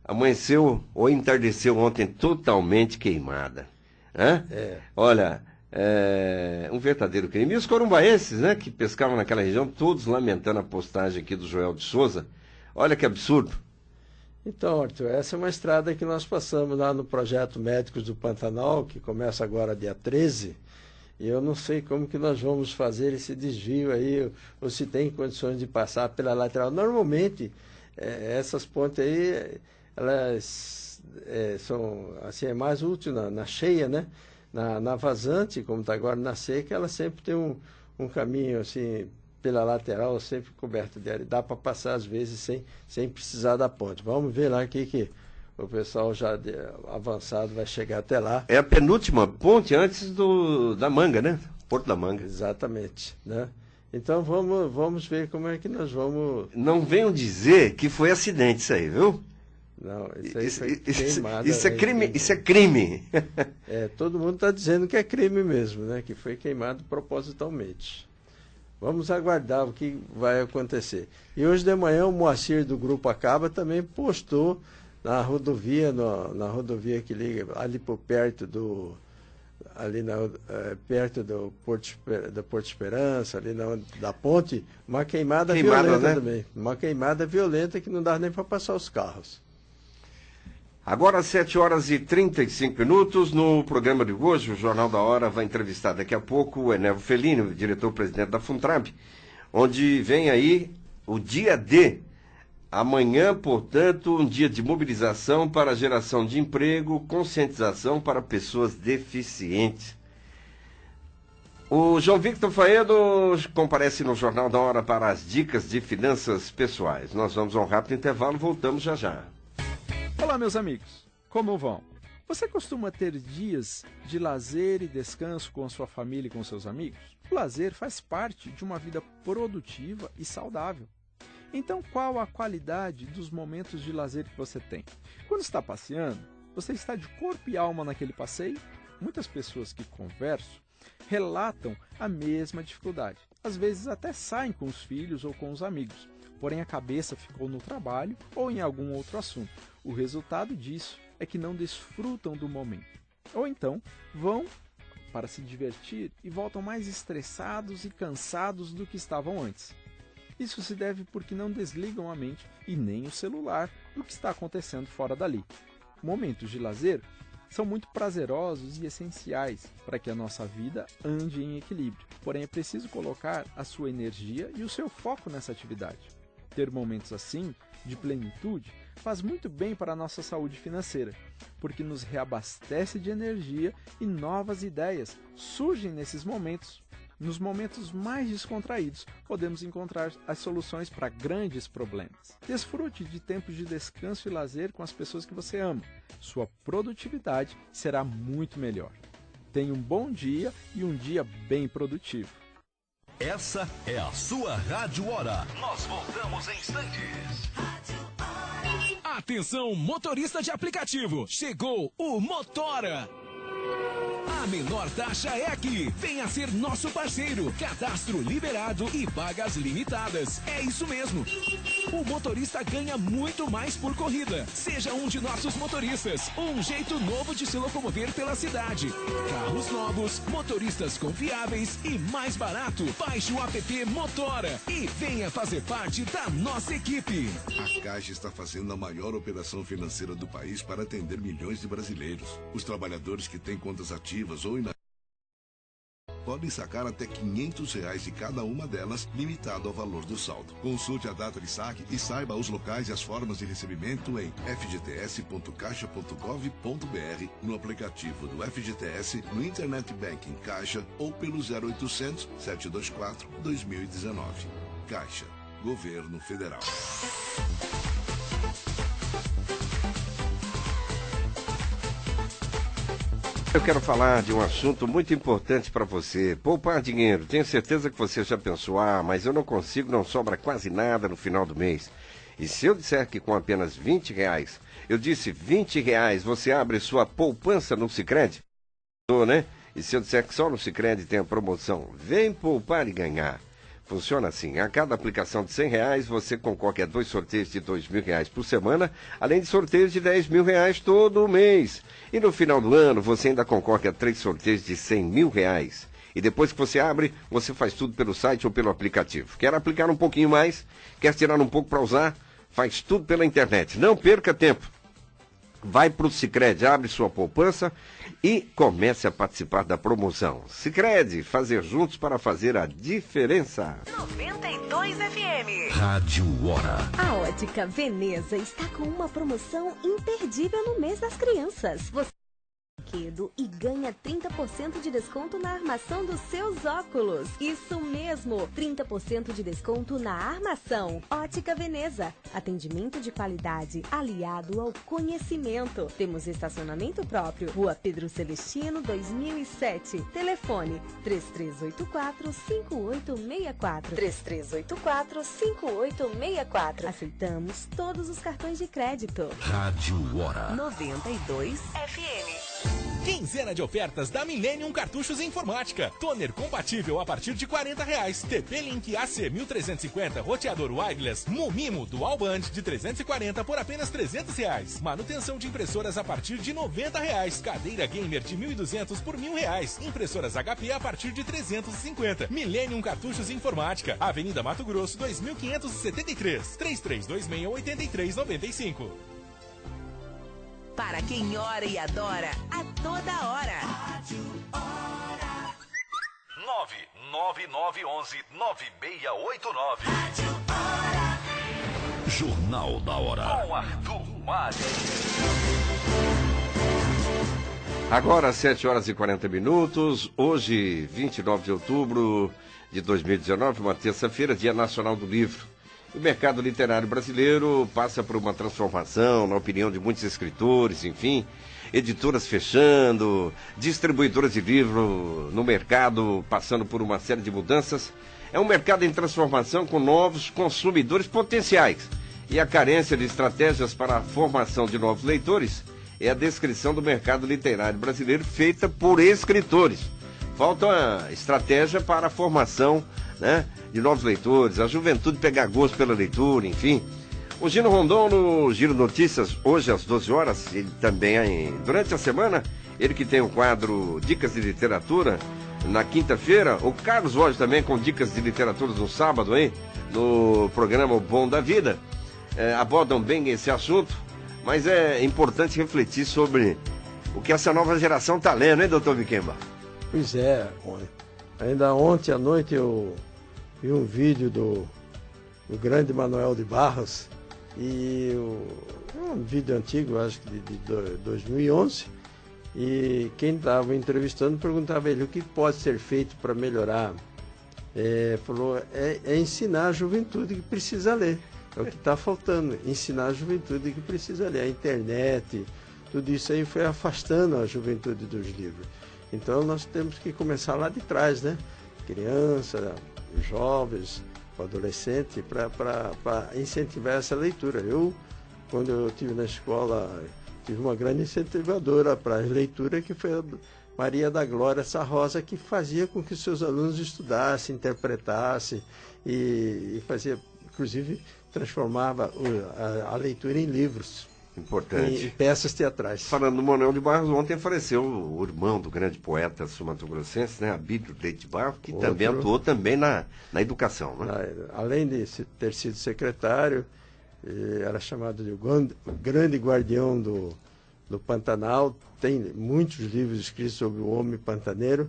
amanheceu ou entardeceu ontem totalmente queimada. Olha, um verdadeiro crime. E os corumbaenses, né, que pescavam naquela região, todos lamentando a postagem aqui do Joel de Souza. Olha que absurdo. Então, Arthur, essa é uma estrada que nós passamos lá no projeto Médicos do Pantanal, que começa agora dia 13, e eu não sei como que nós vamos fazer esse desvio aí, ou se tem condições de passar pela lateral. Normalmente, essas pontes aí, elas são, assim, é mais útil na cheia, né? Na vazante, como está agora na seca, ela sempre tem um caminho assim pela lateral, sempre coberto de areia. Dá para passar às vezes sem precisar da ponte. Vamos ver lá que o pessoal já avançado vai chegar até lá. É a penúltima ponte antes da Manga, né? Porto da Manga. Exatamente, né? Então vamos ver como é que nós vamos... Não venham dizer que foi acidente isso aí, viu? Não, isso aí foi queimada. Isso é crime. Isso é crime. Todo mundo está dizendo que é crime mesmo, né? Que foi queimado propositalmente. Vamos aguardar o que vai acontecer. E hoje de manhã o Moacir do Grupo Acaba também postou na rodovia, na rodovia que liga ali por perto perto do Porto Esperança, ali da ponte, uma queimada violenta, né? Também. Uma queimada violenta que não dá nem para passar os carros. Agora, 7h35, no programa de hoje, o Jornal da Hora vai entrevistar daqui a pouco o Enévo Fellini, diretor-presidente da Funtrab, onde vem aí o dia D. Amanhã, portanto, um dia de mobilização para a geração de emprego, conscientização para pessoas deficientes. O João Victor Faedo comparece no Jornal da Hora para as dicas de finanças pessoais. Nós vamos a um rápido intervalo, voltamos já já. Olá, meus amigos, como vão? Você costuma ter dias de lazer e descanso com a sua família e com seus amigos? O lazer faz parte de uma vida produtiva e saudável. Então, qual a qualidade dos momentos de lazer que você tem? Quando está passeando, você está de corpo e alma naquele passeio? Muitas pessoas que converso relatam a mesma dificuldade. Às vezes até saem com os filhos ou com os amigos, porém a cabeça ficou no trabalho ou em algum outro assunto. O resultado disso é que não desfrutam do momento. Ou então, vão para se divertir e voltam mais estressados e cansados do que estavam antes. Isso se deve porque não desligam a mente e nem o celular do que está acontecendo fora dali. Momentos de lazer são muito prazerosos e essenciais para que a nossa vida ande em equilíbrio. Porém, é preciso colocar a sua energia e o seu foco nessa atividade. Ter momentos assim, de plenitude, faz muito bem para a nossa saúde financeira, porque nos reabastece de energia e novas ideias surgem nesses momentos. Nos momentos mais descontraídos, podemos encontrar as soluções para grandes problemas. Desfrute de tempos de descanso e lazer com as pessoas que você ama. Sua produtividade será muito melhor. Tenha um bom dia e um dia bem produtivo. Essa é a sua Rádio Hora. Nós voltamos em instantes. Atenção, motorista de aplicativo. Chegou o Motora. A menor taxa é aqui. Venha ser nosso parceiro. Cadastro liberado e vagas limitadas. É isso mesmo. O motorista ganha muito mais por corrida. Seja um de nossos motoristas. Um jeito novo de se locomover pela cidade. Carros novos, motoristas confiáveis e mais barato. Baixe o app Motora e venha fazer parte da nossa equipe. A Caixa está fazendo a maior operação financeira do país para atender milhões de brasileiros. Os trabalhadores que têm contas ativas ou inativas podem sacar até R$500 de cada uma delas, limitado ao valor do saldo. Consulte a data de saque e saiba os locais e as formas de recebimento em fgts.caixa.gov.br, no aplicativo do FGTS, no Internet Banking Caixa ou pelo 0800 724 2019. Caixa, Governo Federal. Eu quero falar de um assunto muito importante para você. Poupar dinheiro. Tenho certeza que você já pensou, mas eu não consigo, não sobra quase nada no final do mês. E se eu disser que com apenas R$20, eu disse R$20, você abre sua poupança no Sicredi? Né? E se eu disser que só no Sicredi tem a promoção, vem poupar e ganhar. Funciona assim, a cada aplicação de R$100, você concorre a 2 sorteios de R$2.000 por semana, além de sorteios de R$10.000 todo mês. E no final do ano, você ainda concorre a 3 sorteios de R$100.000. E depois que você abre, você faz tudo pelo site ou pelo aplicativo. Quer aplicar um pouquinho mais? Quer tirar um pouco para usar? Faz tudo pela internet. Não perca tempo. Vai para o Sicredi, abre sua poupança e comece a participar da promoção. Sicredi, fazer juntos para fazer a diferença. 92 FM. Rádio Hora. A Ótica Veneza está com uma promoção imperdível no mês das crianças. brinquedo e ganha 30% de desconto na armação dos seus óculos. Isso mesmo, 30% de desconto na armação. Ótica Veneza, atendimento de qualidade aliado ao conhecimento. Temos estacionamento próprio, Rua Pedro Celestino, 2007. Telefone 3384-5864. 3384-5864. Aceitamos todos os cartões de crédito. Rádio Hora 92 FM. Quinzena de ofertas da Millennium Cartuchos Informática. Toner compatível a partir de R$40. TP-Link AC 1350, roteador wireless Mumimo Dual Band de 340 por apenas R$300. Manutenção de impressoras a partir de R$90. Cadeira gamer de 1.200 por R$1.000. Impressoras HP a partir de 350. Millennium Cartuchos Informática. Avenida Mato Grosso 2573. 3326-8395. Para quem ora e adora, a toda hora. Rádio Hora 99911-9689. Rádio Hora. Jornal da Hora com Arthur Mário. Agora 7h40. Hoje, 29 de outubro de 2019, uma terça-feira, Dia Nacional do Livro. O mercado literário brasileiro passa por uma transformação, na opinião de muitos escritores, enfim, editoras fechando, distribuidoras de livro no mercado passando por uma série de mudanças. É um mercado em transformação com novos consumidores potenciais. E a carência de estratégias para a formação de novos leitores é a descrição do mercado literário brasileiro feita por escritores. Falta estratégia para a formação, né, de novos leitores, a juventude pegar gosto pela leitura, enfim. O Gino Rondon no Giro Notícias, hoje às 12 horas, ele também, durante a semana, ele que tem o quadro Dicas de Literatura, na quinta-feira, o Carlos hoje também com Dicas de Literatura no sábado, hein, no programa O Bom da Vida, abordam bem esse assunto, mas é importante refletir sobre o que essa nova geração está lendo, hein, doutor Miquemba? Pois é, ainda ontem à noite eu vi um vídeo do grande Manuel de Barros, e um vídeo antigo, acho que de 2011, e quem estava entrevistando perguntava a ele o que pode ser feito para melhorar. Falou, é ensinar a juventude que precisa ler, é o que está faltando, ensinar a juventude que precisa ler. A internet, tudo isso aí foi afastando a juventude dos livros. Então nós temos que começar lá de trás, né? Criança, jovens, adolescente, para incentivar essa leitura. Quando eu estive na escola, tive uma grande incentivadora para a leitura, que foi a Maria da Glória Sarrosa, que fazia com que seus alunos estudassem, interpretassem e fazia, inclusive, transformava a leitura em livros. Importante. Em peças teatrais. Falando do Manuel de Barros, ontem faleceu o irmão do grande poeta sul-mato-grossense, né, Abílio Leite de Barros, que também atuou também na educação. Né? Além de ter sido secretário, era chamado de o grande guardião do Pantanal, tem muitos livros escritos sobre o homem pantaneiro,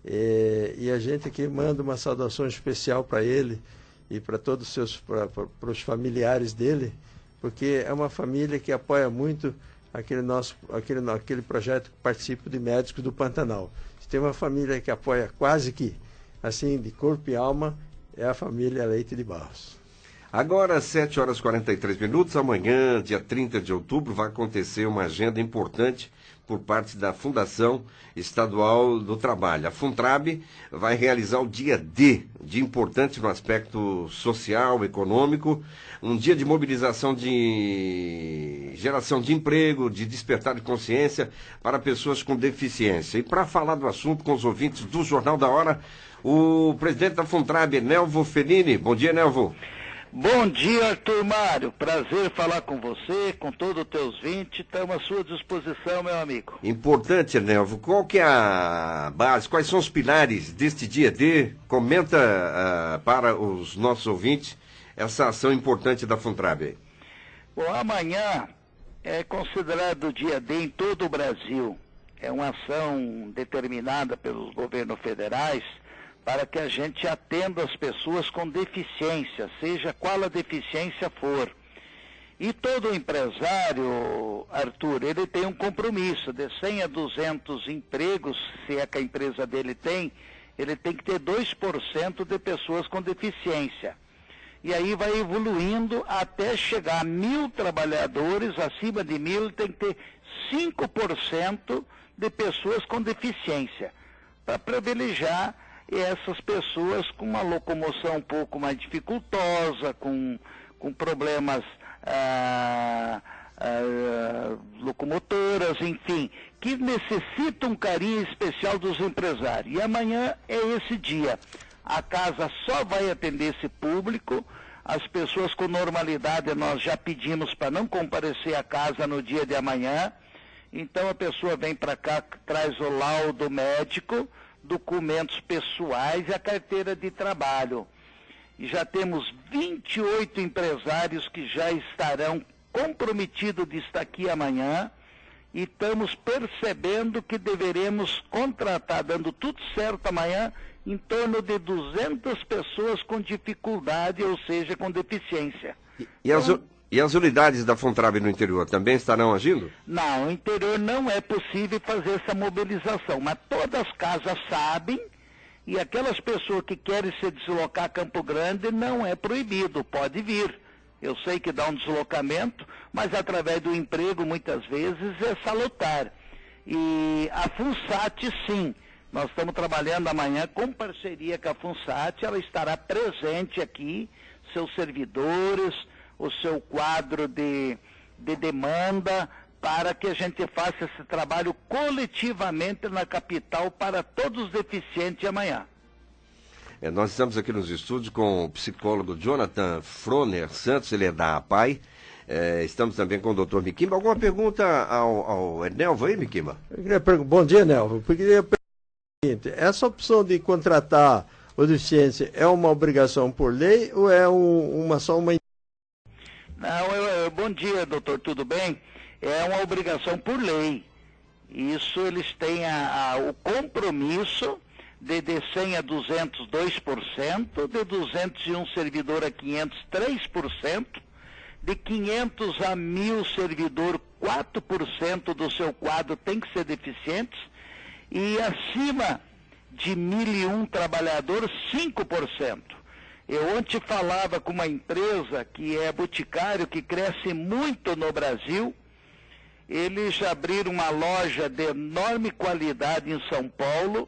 e a gente aqui manda uma saudação especial para ele e para todos os familiares dele, porque é uma família que apoia muito aquele projeto que participo de Médicos do Pantanal. Se tem uma família que apoia quase que, assim, de corpo e alma, é a família Leite de Barros. Agora, 7h43, amanhã, dia 30 de outubro, vai acontecer uma agenda importante por parte da Fundação Estadual do Trabalho. A Funtrab vai realizar o dia D, dia importante no aspecto social, econômico, um dia de mobilização de geração de emprego, de despertar de consciência para pessoas com deficiência. E para falar do assunto com os ouvintes do Jornal da Hora, o presidente da Funtrab, Nelvo Fellini. Bom dia, Nelvo. Bom dia, Arthur Mário. Prazer falar com você, com todos os teus 20. Estamos à sua disposição, meu amigo. Importante, Nelvo. Qual que é a base, quais são os pilares deste dia D? Comenta para os nossos ouvintes essa ação importante da Funtrab. Bom, amanhã é considerado o dia D em todo o Brasil. É uma ação determinada pelos governos federais para que a gente atenda as pessoas com deficiência, seja qual a deficiência for. E todo empresário, Arthur, ele tem um compromisso de 100 a 200 empregos, se é que a empresa dele tem, ele tem que ter 2% de pessoas com deficiência. E aí vai evoluindo até chegar a 1.000 trabalhadores, acima de 1.000, tem que ter 5% de pessoas com deficiência, para privilegiar essas pessoas com uma locomoção um pouco mais dificultosa, com problemas locomotoras, enfim, que necessitam um carinho especial dos empresários. E amanhã é esse dia. A casa só vai atender esse público. As pessoas com normalidade nós já pedimos para não comparecer à casa no dia de amanhã. Então a pessoa vem para cá, traz o laudo médico, documentos pessoais e a carteira de trabalho. E já temos 28 empresários que já estarão comprometidos de estar aqui amanhã, e estamos percebendo que deveremos contratar, dando tudo certo amanhã, em torno de 200 pessoas com dificuldade, ou seja, com deficiência. E as unidades da Fontrab no interior também estarão agindo? Não, no interior não é possível fazer essa mobilização, mas todas as casas sabem, e aquelas pessoas que querem se deslocar a Campo Grande não é proibido, pode vir. Eu sei que dá um deslocamento, mas através do emprego muitas vezes é salutar. E a FUNSAT sim, nós estamos trabalhando amanhã com parceria com a FUNSAT, ela estará presente aqui, seus servidores, o seu quadro de demanda, para que a gente faça esse trabalho coletivamente na capital para todos os deficientes amanhã. Nós estamos aqui nos estúdios com o psicólogo Jonathan Froner Santos, ele é da APAI. Estamos também com o doutor Miquimba. Alguma pergunta ao Enelvo aí, Miquimba? Bom dia, Enelvo. Eu queria perguntar o seguinte: essa opção de contratar o deficiente é uma obrigação por lei ou é só uma... Não, bom dia, doutor, tudo bem? É uma obrigação por lei. Isso eles têm o compromisso de 100 a 200, 2%, de 201 servidor a 500, 3%, de 500 a 1.000 servidor, 4% do seu quadro tem que ser deficientes, e acima de 1.001 trabalhadores, 5%. Eu ontem falava com uma empresa que é Boticário, que cresce muito no Brasil. Eles abriram uma loja de enorme qualidade em São Paulo.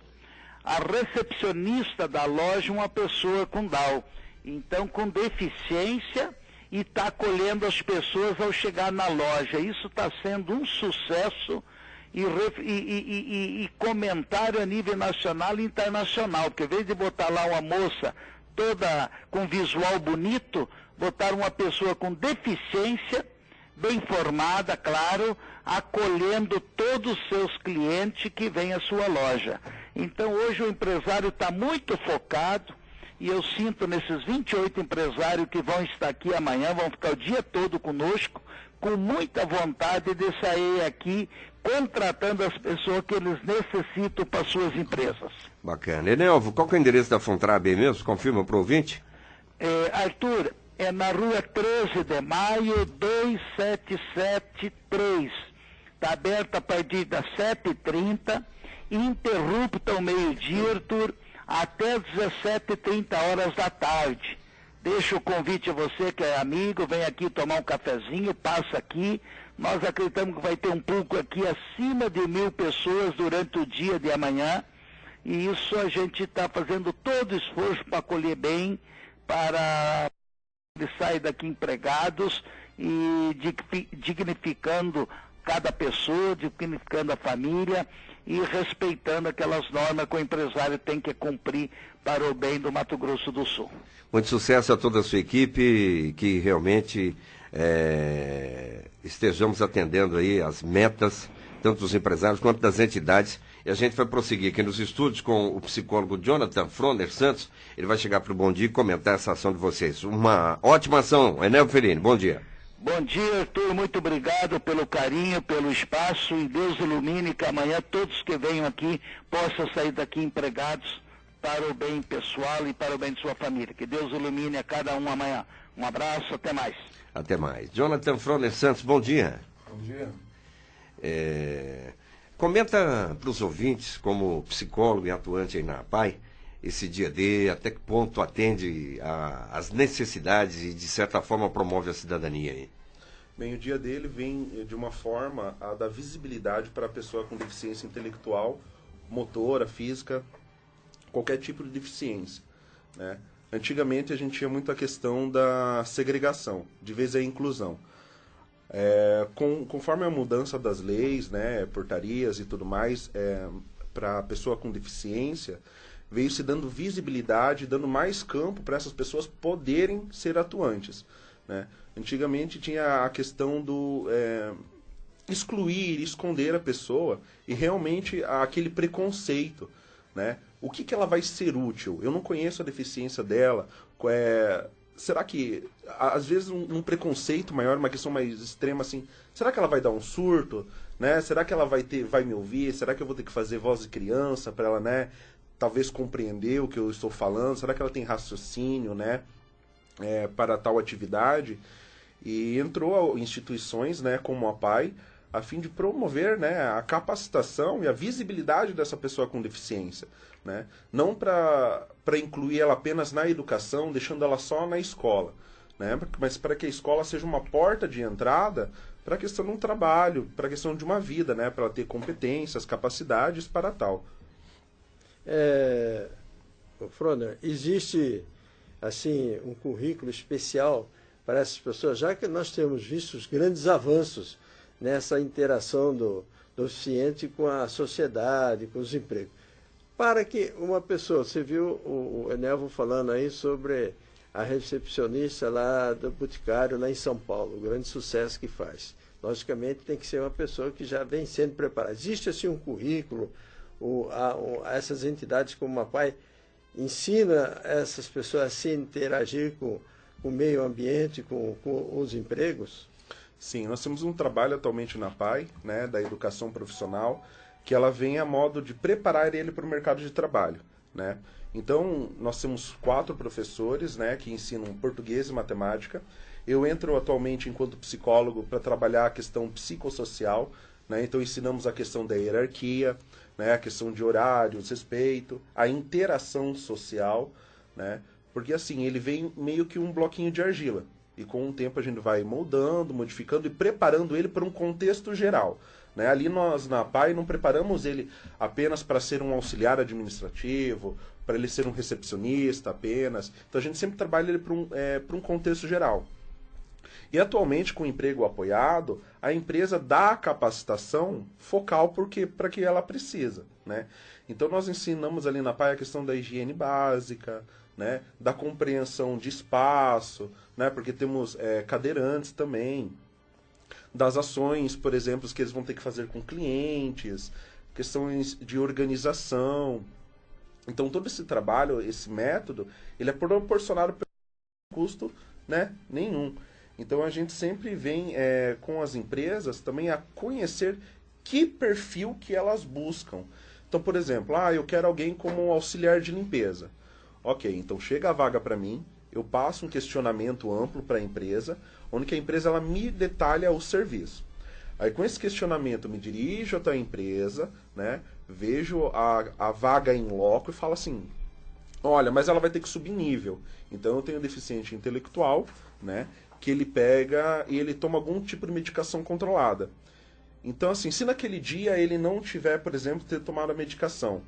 A recepcionista da loja é uma pessoa com Down, então com deficiência, e está acolhendo as pessoas ao chegar na loja. Isso está sendo um sucesso e comentário a nível nacional e internacional, porque em vez de botar lá uma moça toda com visual bonito, botaram uma pessoa com deficiência, bem formada, claro, acolhendo todos os seus clientes que vêm à sua loja. Então hoje o empresário está muito focado, e eu sinto nesses 28 empresários que vão estar aqui amanhã, vão ficar o dia todo conosco, com muita vontade de sair aqui contratando as pessoas que eles necessitam para suas empresas. Bacana. Enelvo, qual que é o endereço da Fontrab aí mesmo? Confirma para o ouvinte? Arthur, é na rua 13 de maio, 2773. Está aberta a partir das 7h30, interrupta ao meio-dia, Arthur, até 17h30 da tarde. Deixo o convite a você que é amigo, vem aqui tomar um cafezinho, passa aqui. Nós acreditamos que vai ter um público aqui acima de 1.000 pessoas durante o dia de amanhã. E isso a gente está fazendo todo o esforço para acolher bem, para eles saírem daqui empregados e dignificando cada pessoa, dignificando a família e respeitando aquelas normas que o empresário tem que cumprir para o bem do Mato Grosso do Sul. Muito sucesso a toda a sua equipe, que realmente estejamos atendendo aí as metas, tanto dos empresários quanto das entidades. E a gente vai prosseguir aqui nos estúdios com o psicólogo Jonathan Froner Santos. Ele vai chegar para o Bom Dia e comentar essa ação de vocês. Uma ótima ação. Enelvo Ferini, bom dia. Bom dia, Arthur. Muito obrigado pelo carinho, pelo espaço. E Deus ilumine que amanhã todos que venham aqui possam sair daqui empregados para o bem pessoal e para o bem de sua família. Que Deus ilumine a cada um amanhã. Um abraço, até mais. Até mais. Jonathan Froner Santos, bom dia. Bom dia. Comenta para os ouvintes, como psicólogo e atuante aí na APAI, esse dia D, até que ponto atende às necessidades e, de certa forma, promove a cidadania aí? Bem, o dia D ele vem de uma forma a dar visibilidade para a pessoa com deficiência intelectual, motora, física, qualquer tipo de deficiência, né? Antigamente a gente tinha muito a questão da segregação, de vez a inclusão. Conforme a mudança das leis, né, portarias e tudo mais, para a pessoa com deficiência, veio se dando visibilidade, dando mais campo para essas pessoas poderem ser atuantes, né? Antigamente tinha a questão do excluir, esconder a pessoa e realmente aquele preconceito, né? O que ela vai ser útil? Eu não conheço a deficiência dela. Será que, às vezes, um preconceito maior, uma questão mais extrema, assim, será que ela vai dar um surto? Né? Será que ela vai me ouvir? Será que eu vou ter que fazer voz de criança para ela, né, talvez compreender o que eu estou falando? Será que ela tem raciocínio, né, para tal atividade? E entrou instituições, né, como a APAI, a fim de promover, né, a capacitação e a visibilidade dessa pessoa com deficiência, né? Não para incluir ela apenas na educação, deixando ela só na escola, né? Mas para que a escola seja uma porta de entrada para a questão de um trabalho, para a questão de uma vida, né? Para ela ter competências, capacidades para tal. Froner, existe assim um currículo especial para essas pessoas, já que nós temos visto os grandes avanços nessa interação do deficiente com a sociedade, com os empregos. Para que uma pessoa, você viu o Enévo falando aí sobre a recepcionista lá do Boticário, lá em São Paulo, o grande sucesso que faz. Logicamente tem que ser uma pessoa que já vem sendo preparada. Existe assim um currículo, essas entidades como a APAI ensina essas pessoas a se interagir com o meio ambiente, com os empregos? Sim, nós temos um trabalho atualmente na APAI, né, da educação profissional, que ela vem a modo de preparar ele para o mercado de trabalho, né? Então, nós temos 4 professores, né, que ensinam português e matemática. Eu entro atualmente enquanto psicólogo para trabalhar a questão psicossocial, né? Então, ensinamos a questão da hierarquia, né, a questão de horários, respeito, a interação social, né? Porque assim, ele vem meio que um bloquinho de argila. E com o tempo a gente vai moldando, modificando e preparando ele para um contexto geral, né? Ali nós, na APAI, não preparamos ele apenas para ser um auxiliar administrativo, para ele ser um recepcionista apenas. Então a gente sempre trabalha ele para um contexto geral. E atualmente, com o emprego apoiado, a empresa dá a capacitação focal para que ela precisa, né? Então nós ensinamos ali na APAI a questão da higiene básica, né, da compreensão de espaço, né, porque temos cadeirantes também, das ações, por exemplo, que eles vão ter que fazer com clientes, questões de organização. Então todo esse trabalho, esse método, ele é proporcionado pelo custo, né, nenhum. Então a gente sempre vem com as empresas também a conhecer que perfil que elas buscam. Então, por exemplo, eu quero alguém como auxiliar de limpeza. Ok, então chega a vaga para mim, eu passo um questionamento amplo para a empresa, onde que a empresa ela me detalha o serviço. Aí com esse questionamento eu me dirijo até a empresa, né, vejo a vaga em loco e falo assim, olha, mas ela vai ter que subir nível. Então eu tenho deficiente intelectual, né, que ele pega e ele toma algum tipo de medicação controlada. Então assim, se naquele dia ele não tiver, por exemplo, ter tomado a medicação,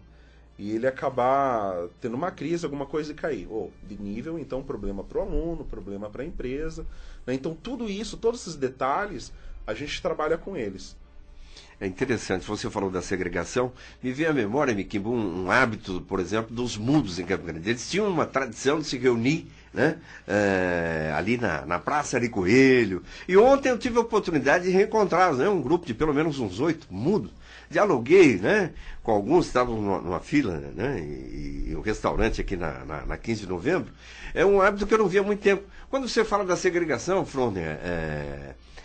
e ele acabar tendo uma crise, alguma coisa e cair. De nível, então, problema para o aluno, problema para a empresa, né? Então, tudo isso, todos esses detalhes, a gente trabalha com eles. É interessante, você falou da segregação, me veio à memória, Miquimbo, um hábito, por exemplo, dos mudos em Campo Grande. Eles tinham uma tradição de se reunir, né, ali na Praça de Coelho. E ontem eu tive a oportunidade de reencontrá-los, né, um grupo de pelo menos uns 8 mudos. Dialoguei, né, com alguns, estavam numa fila, né, e um restaurante aqui na 15 de novembro. É um hábito que eu não via há muito tempo. Quando você fala da segregação, Froner,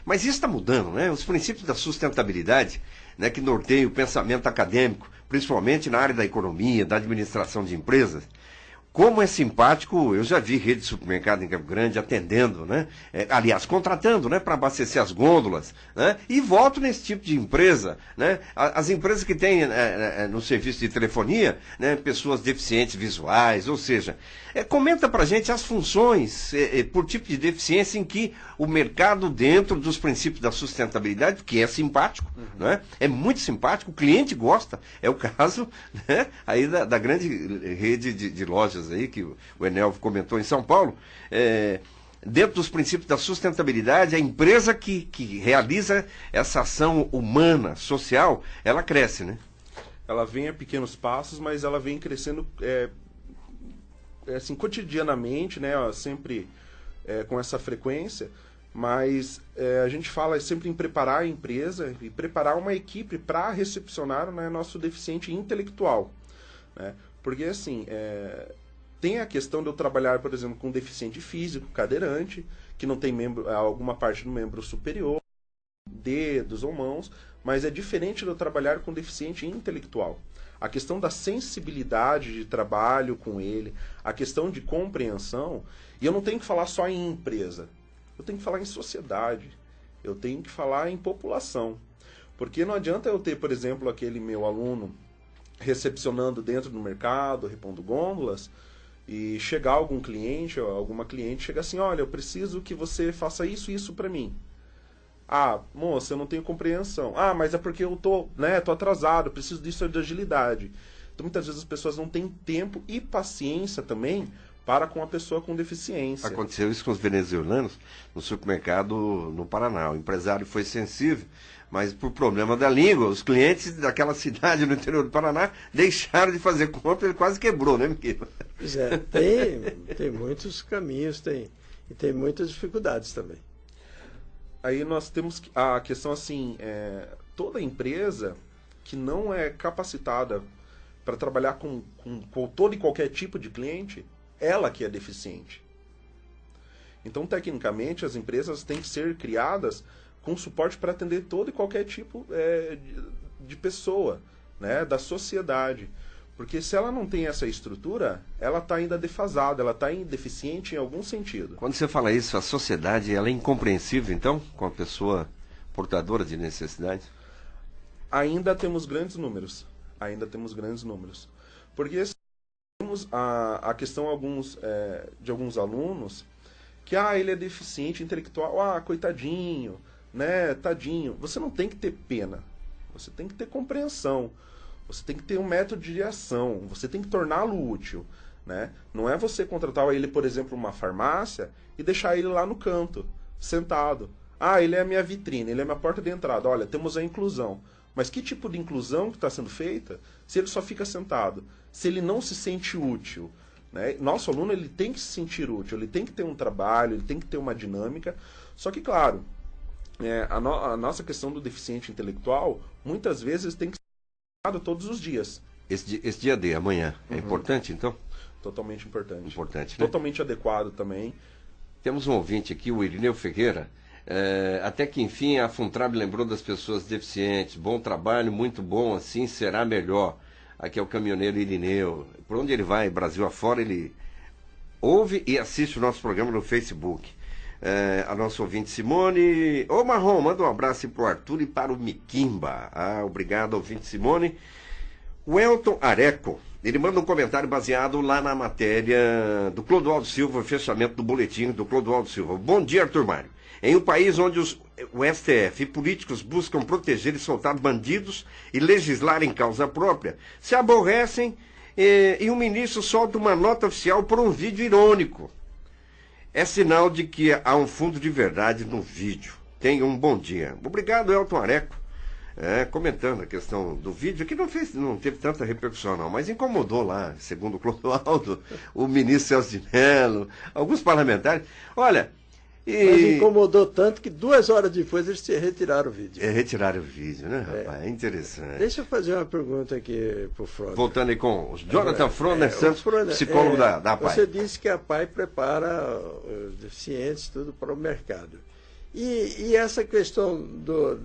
mas isso está mudando, né? Os princípios da sustentabilidade, né, que norteiam o pensamento acadêmico, principalmente na área da economia, da administração de empresas. como é simpático, eu já vi rede de supermercado em Campo Grande atendendo, né? Aliás, contratando, né? Para abastecer as gôndolas, né? E voto nesse tipo de empresa, né? As empresas que têm no serviço de telefonia, né? Pessoas deficientes visuais, ou seja, comenta pra gente as funções por tipo de deficiência em que o mercado, dentro dos princípios da sustentabilidade, que é simpático, né? É muito simpático, o cliente gosta, é o caso, né? Aí da grande rede de lojas aí, que o Enelvo comentou em São Paulo, dentro dos princípios da sustentabilidade, a empresa que realiza essa ação humana, social, ela cresce, né? Ela vem a pequenos passos, mas ela vem crescendo assim, cotidianamente, né? Sempre com essa frequência, mas a gente fala sempre em preparar a empresa e preparar uma equipe para recepcionar, né, nosso deficiente intelectual, né? Porque assim, tem a questão de eu trabalhar, por exemplo, com deficiente físico, cadeirante, que não tem alguma parte do membro superior, dedos ou mãos, mas é diferente de eu trabalhar com deficiente intelectual. A questão da sensibilidade de trabalho com ele, a questão de compreensão, e eu não tenho que falar só em empresa, eu tenho que falar em sociedade, eu tenho que falar em população. Porque não adianta eu ter, por exemplo, aquele meu aluno recepcionando dentro do mercado, repondo gôndolas, e chegar algum cliente, ou alguma cliente, chega assim, olha, eu preciso que você faça isso e isso para mim. Ah, moça, eu não tenho compreensão. Ah, mas é porque eu tô atrasado, eu preciso disso de agilidade. Então, muitas vezes as pessoas não têm tempo e paciência também para com a pessoa com deficiência. Aconteceu isso com os venezuelanos no supermercado no Paraná. O empresário foi sensível, mas por problema da língua, os clientes daquela cidade no interior do Paraná deixaram de fazer compra, ele quase quebrou, né, Miquel? Pois é, tem muitos caminhos, e tem muitas dificuldades também. Aí nós temos a questão assim, toda empresa que não é capacitada para trabalhar com todo e qualquer tipo de cliente, ela que é deficiente. Então, tecnicamente, as empresas têm que ser criadas com suporte para atender todo e qualquer tipo de pessoa, né, da sociedade. Porque se ela não tem essa estrutura, ela está ainda defasada, ela está deficiente em algum sentido. Quando você fala isso, a sociedade ela é incompreensível, então, com a pessoa portadora de necessidade? Ainda temos grandes números. Porque temos a questão de alguns alunos que, ele é deficiente intelectual, coitadinho, né, tadinho. Você não tem que ter pena, você tem que ter compreensão. Você tem que ter um método de ação, você tem que torná-lo útil, né? Não é você contratar ele, por exemplo, numa farmácia e deixar ele lá no canto, sentado. Ele é a minha vitrine, ele é a minha porta de entrada. Olha, temos a inclusão. Mas que tipo de inclusão que está sendo feita se ele só fica sentado? Se ele não se sente útil, né? Nosso aluno ele tem que se sentir útil, ele tem que ter um trabalho, ele tem que ter uma dinâmica. Só que, claro, a nossa questão do deficiente intelectual, muitas vezes tem que todos os dias. Esse dia D, amanhã, é importante, então? Totalmente importante. Importante, né? Totalmente adequado também. Temos um ouvinte aqui, o Irineu Ferreira. Até que, enfim, a Funtrab lembrou das pessoas deficientes. Bom trabalho, muito bom, assim será melhor. Aqui é o caminhoneiro Irineu. Por onde ele vai, Brasil afora, ele ouve e assiste o nosso programa no Facebook. A nossa ouvinte Simone. Ô Marrom, manda um abraço para o Arthur e para o Miquimba. Obrigado, ouvinte Simone. O Elton Areco, ele manda um comentário baseado lá na matéria do Clodoaldo Silva, o fechamento do boletim do Clodoaldo Silva. Bom dia, Arthur Mário. Em um país onde o STF e políticos buscam proteger e soltar bandidos e legislar em causa própria, se aborrecem e o ministro solta uma nota oficial por um vídeo irônico. É sinal de que há um fundo de verdade no vídeo. Tenha um bom dia. Obrigado, Elton Areco. Comentando a questão do vídeo, que não teve tanta repercussão não, mas incomodou lá, segundo o Clodoaldo, o ministro Celso de Mello, alguns parlamentares. Olha... Mas incomodou tanto que 2 horas depois eles retiraram o vídeo. Retiraram o vídeo, né, rapaz? É interessante. Deixa eu fazer uma pergunta aqui pro Froner. Voltando aí com o Jonathan Froner Santos, psicólogo da PAI. Você disse que a PAI prepara os deficientes tudo para o mercado. E essa questão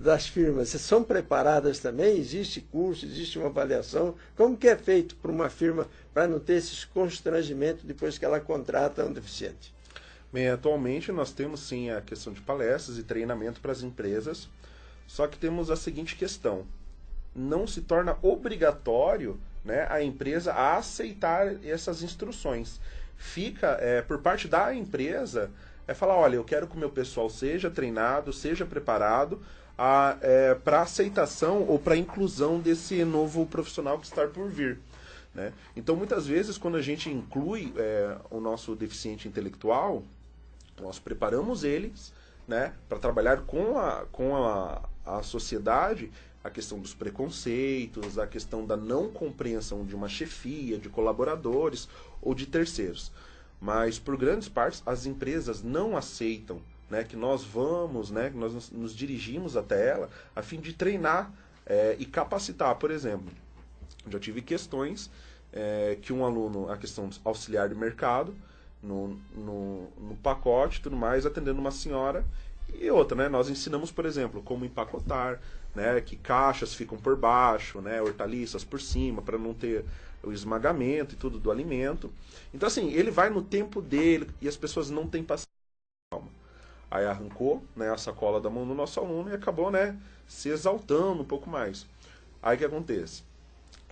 das firmas, são preparadas também? Existe curso, existe uma avaliação? Como que é feito para uma firma para não ter esses constrangimentos depois que ela contrata um deficiente? Bem, atualmente nós temos sim a questão de palestras e treinamento para as empresas, só que temos a seguinte questão: não se torna obrigatório, né, a empresa a aceitar essas instruções. Fica por parte da empresa falar, olha, eu quero que o meu pessoal seja treinado, seja preparado para aceitação ou para inclusão desse novo profissional que está por vir. Né? Então, muitas vezes, quando a gente inclui o nosso deficiente intelectual, nós preparamos eles, né, para trabalhar com a sociedade, a questão dos preconceitos, a questão da não compreensão de uma chefia, de colaboradores ou de terceiros. Mas, por grandes partes, as empresas não aceitam, né, que nós vamos, né, que nós nos dirigimos até ela a fim de treinar e capacitar. Por exemplo, já tive questões que um aluno, a questão auxiliar de mercado, no pacote e tudo mais, atendendo uma senhora, e outra, né, nós ensinamos, por exemplo, como empacotar, né, que caixas ficam por baixo, né, hortaliças por cima, para não ter o esmagamento e tudo do alimento. Então, assim, ele vai no tempo dele e as pessoas não têm paciência. Aí arrancou, né, a sacola da mão do nosso aluno e acabou, né, se exaltando um pouco mais. Aí o que acontece?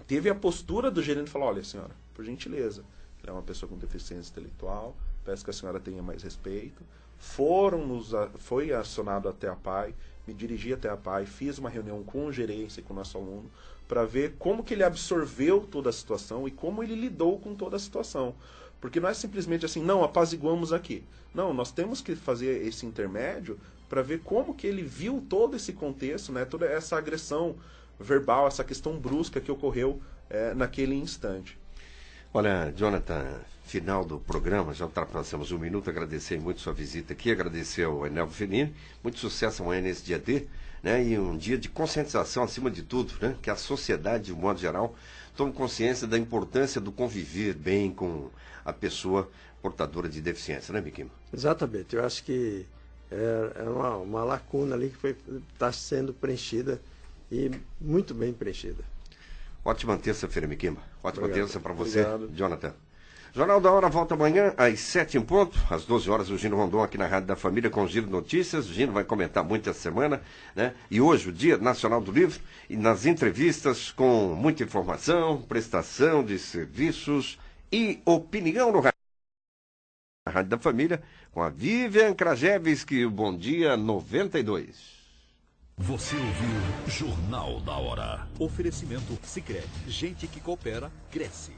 Teve a postura do gerente e falou, olha, senhora, por gentileza, ele é uma pessoa com deficiência intelectual, peço que a senhora tenha mais respeito. Foi acionado até a PAI, me dirigi até a PAI, fiz uma reunião com o gerente e com o nosso aluno para ver como que ele absorveu toda a situação e como ele lidou com toda a situação. Porque não é simplesmente assim, não, apaziguamos aqui. Não, nós temos que fazer esse intermédio para ver como que ele viu todo esse contexto, né, toda essa agressão verbal, essa questão brusca que ocorreu naquele instante. Olha, Jonathan, final do programa, já ultrapassamos 1 minuto, agradecer muito sua visita aqui, agradecer ao Enelvo Fenini, muito sucesso amanhã nesse dia D, né, e um dia de conscientização acima de tudo, né, que a sociedade, de um modo geral, tome consciência da importância do conviver bem com a pessoa portadora de deficiência, né, Miquima? Exatamente, eu acho que é uma lacuna ali que está sendo preenchida e muito bem preenchida. Ótima terça-feira, Miquima. Ótima terça para você, Obrigado. Jonathan. Jornal da Hora volta amanhã às 7 em ponto. Às 12 horas, o Gino Rondon aqui na Rádio da Família com o Giro Notícias. O Gino vai comentar muito essa semana, né? E hoje, o Dia Nacional do Livro. E nas entrevistas com muita informação, prestação de serviços e opinião no Rádio da Família com a Vivian Krajewski. Bom dia 92. Você ouviu Jornal da Hora. Oferecimento Sicredi. Gente que coopera, cresce.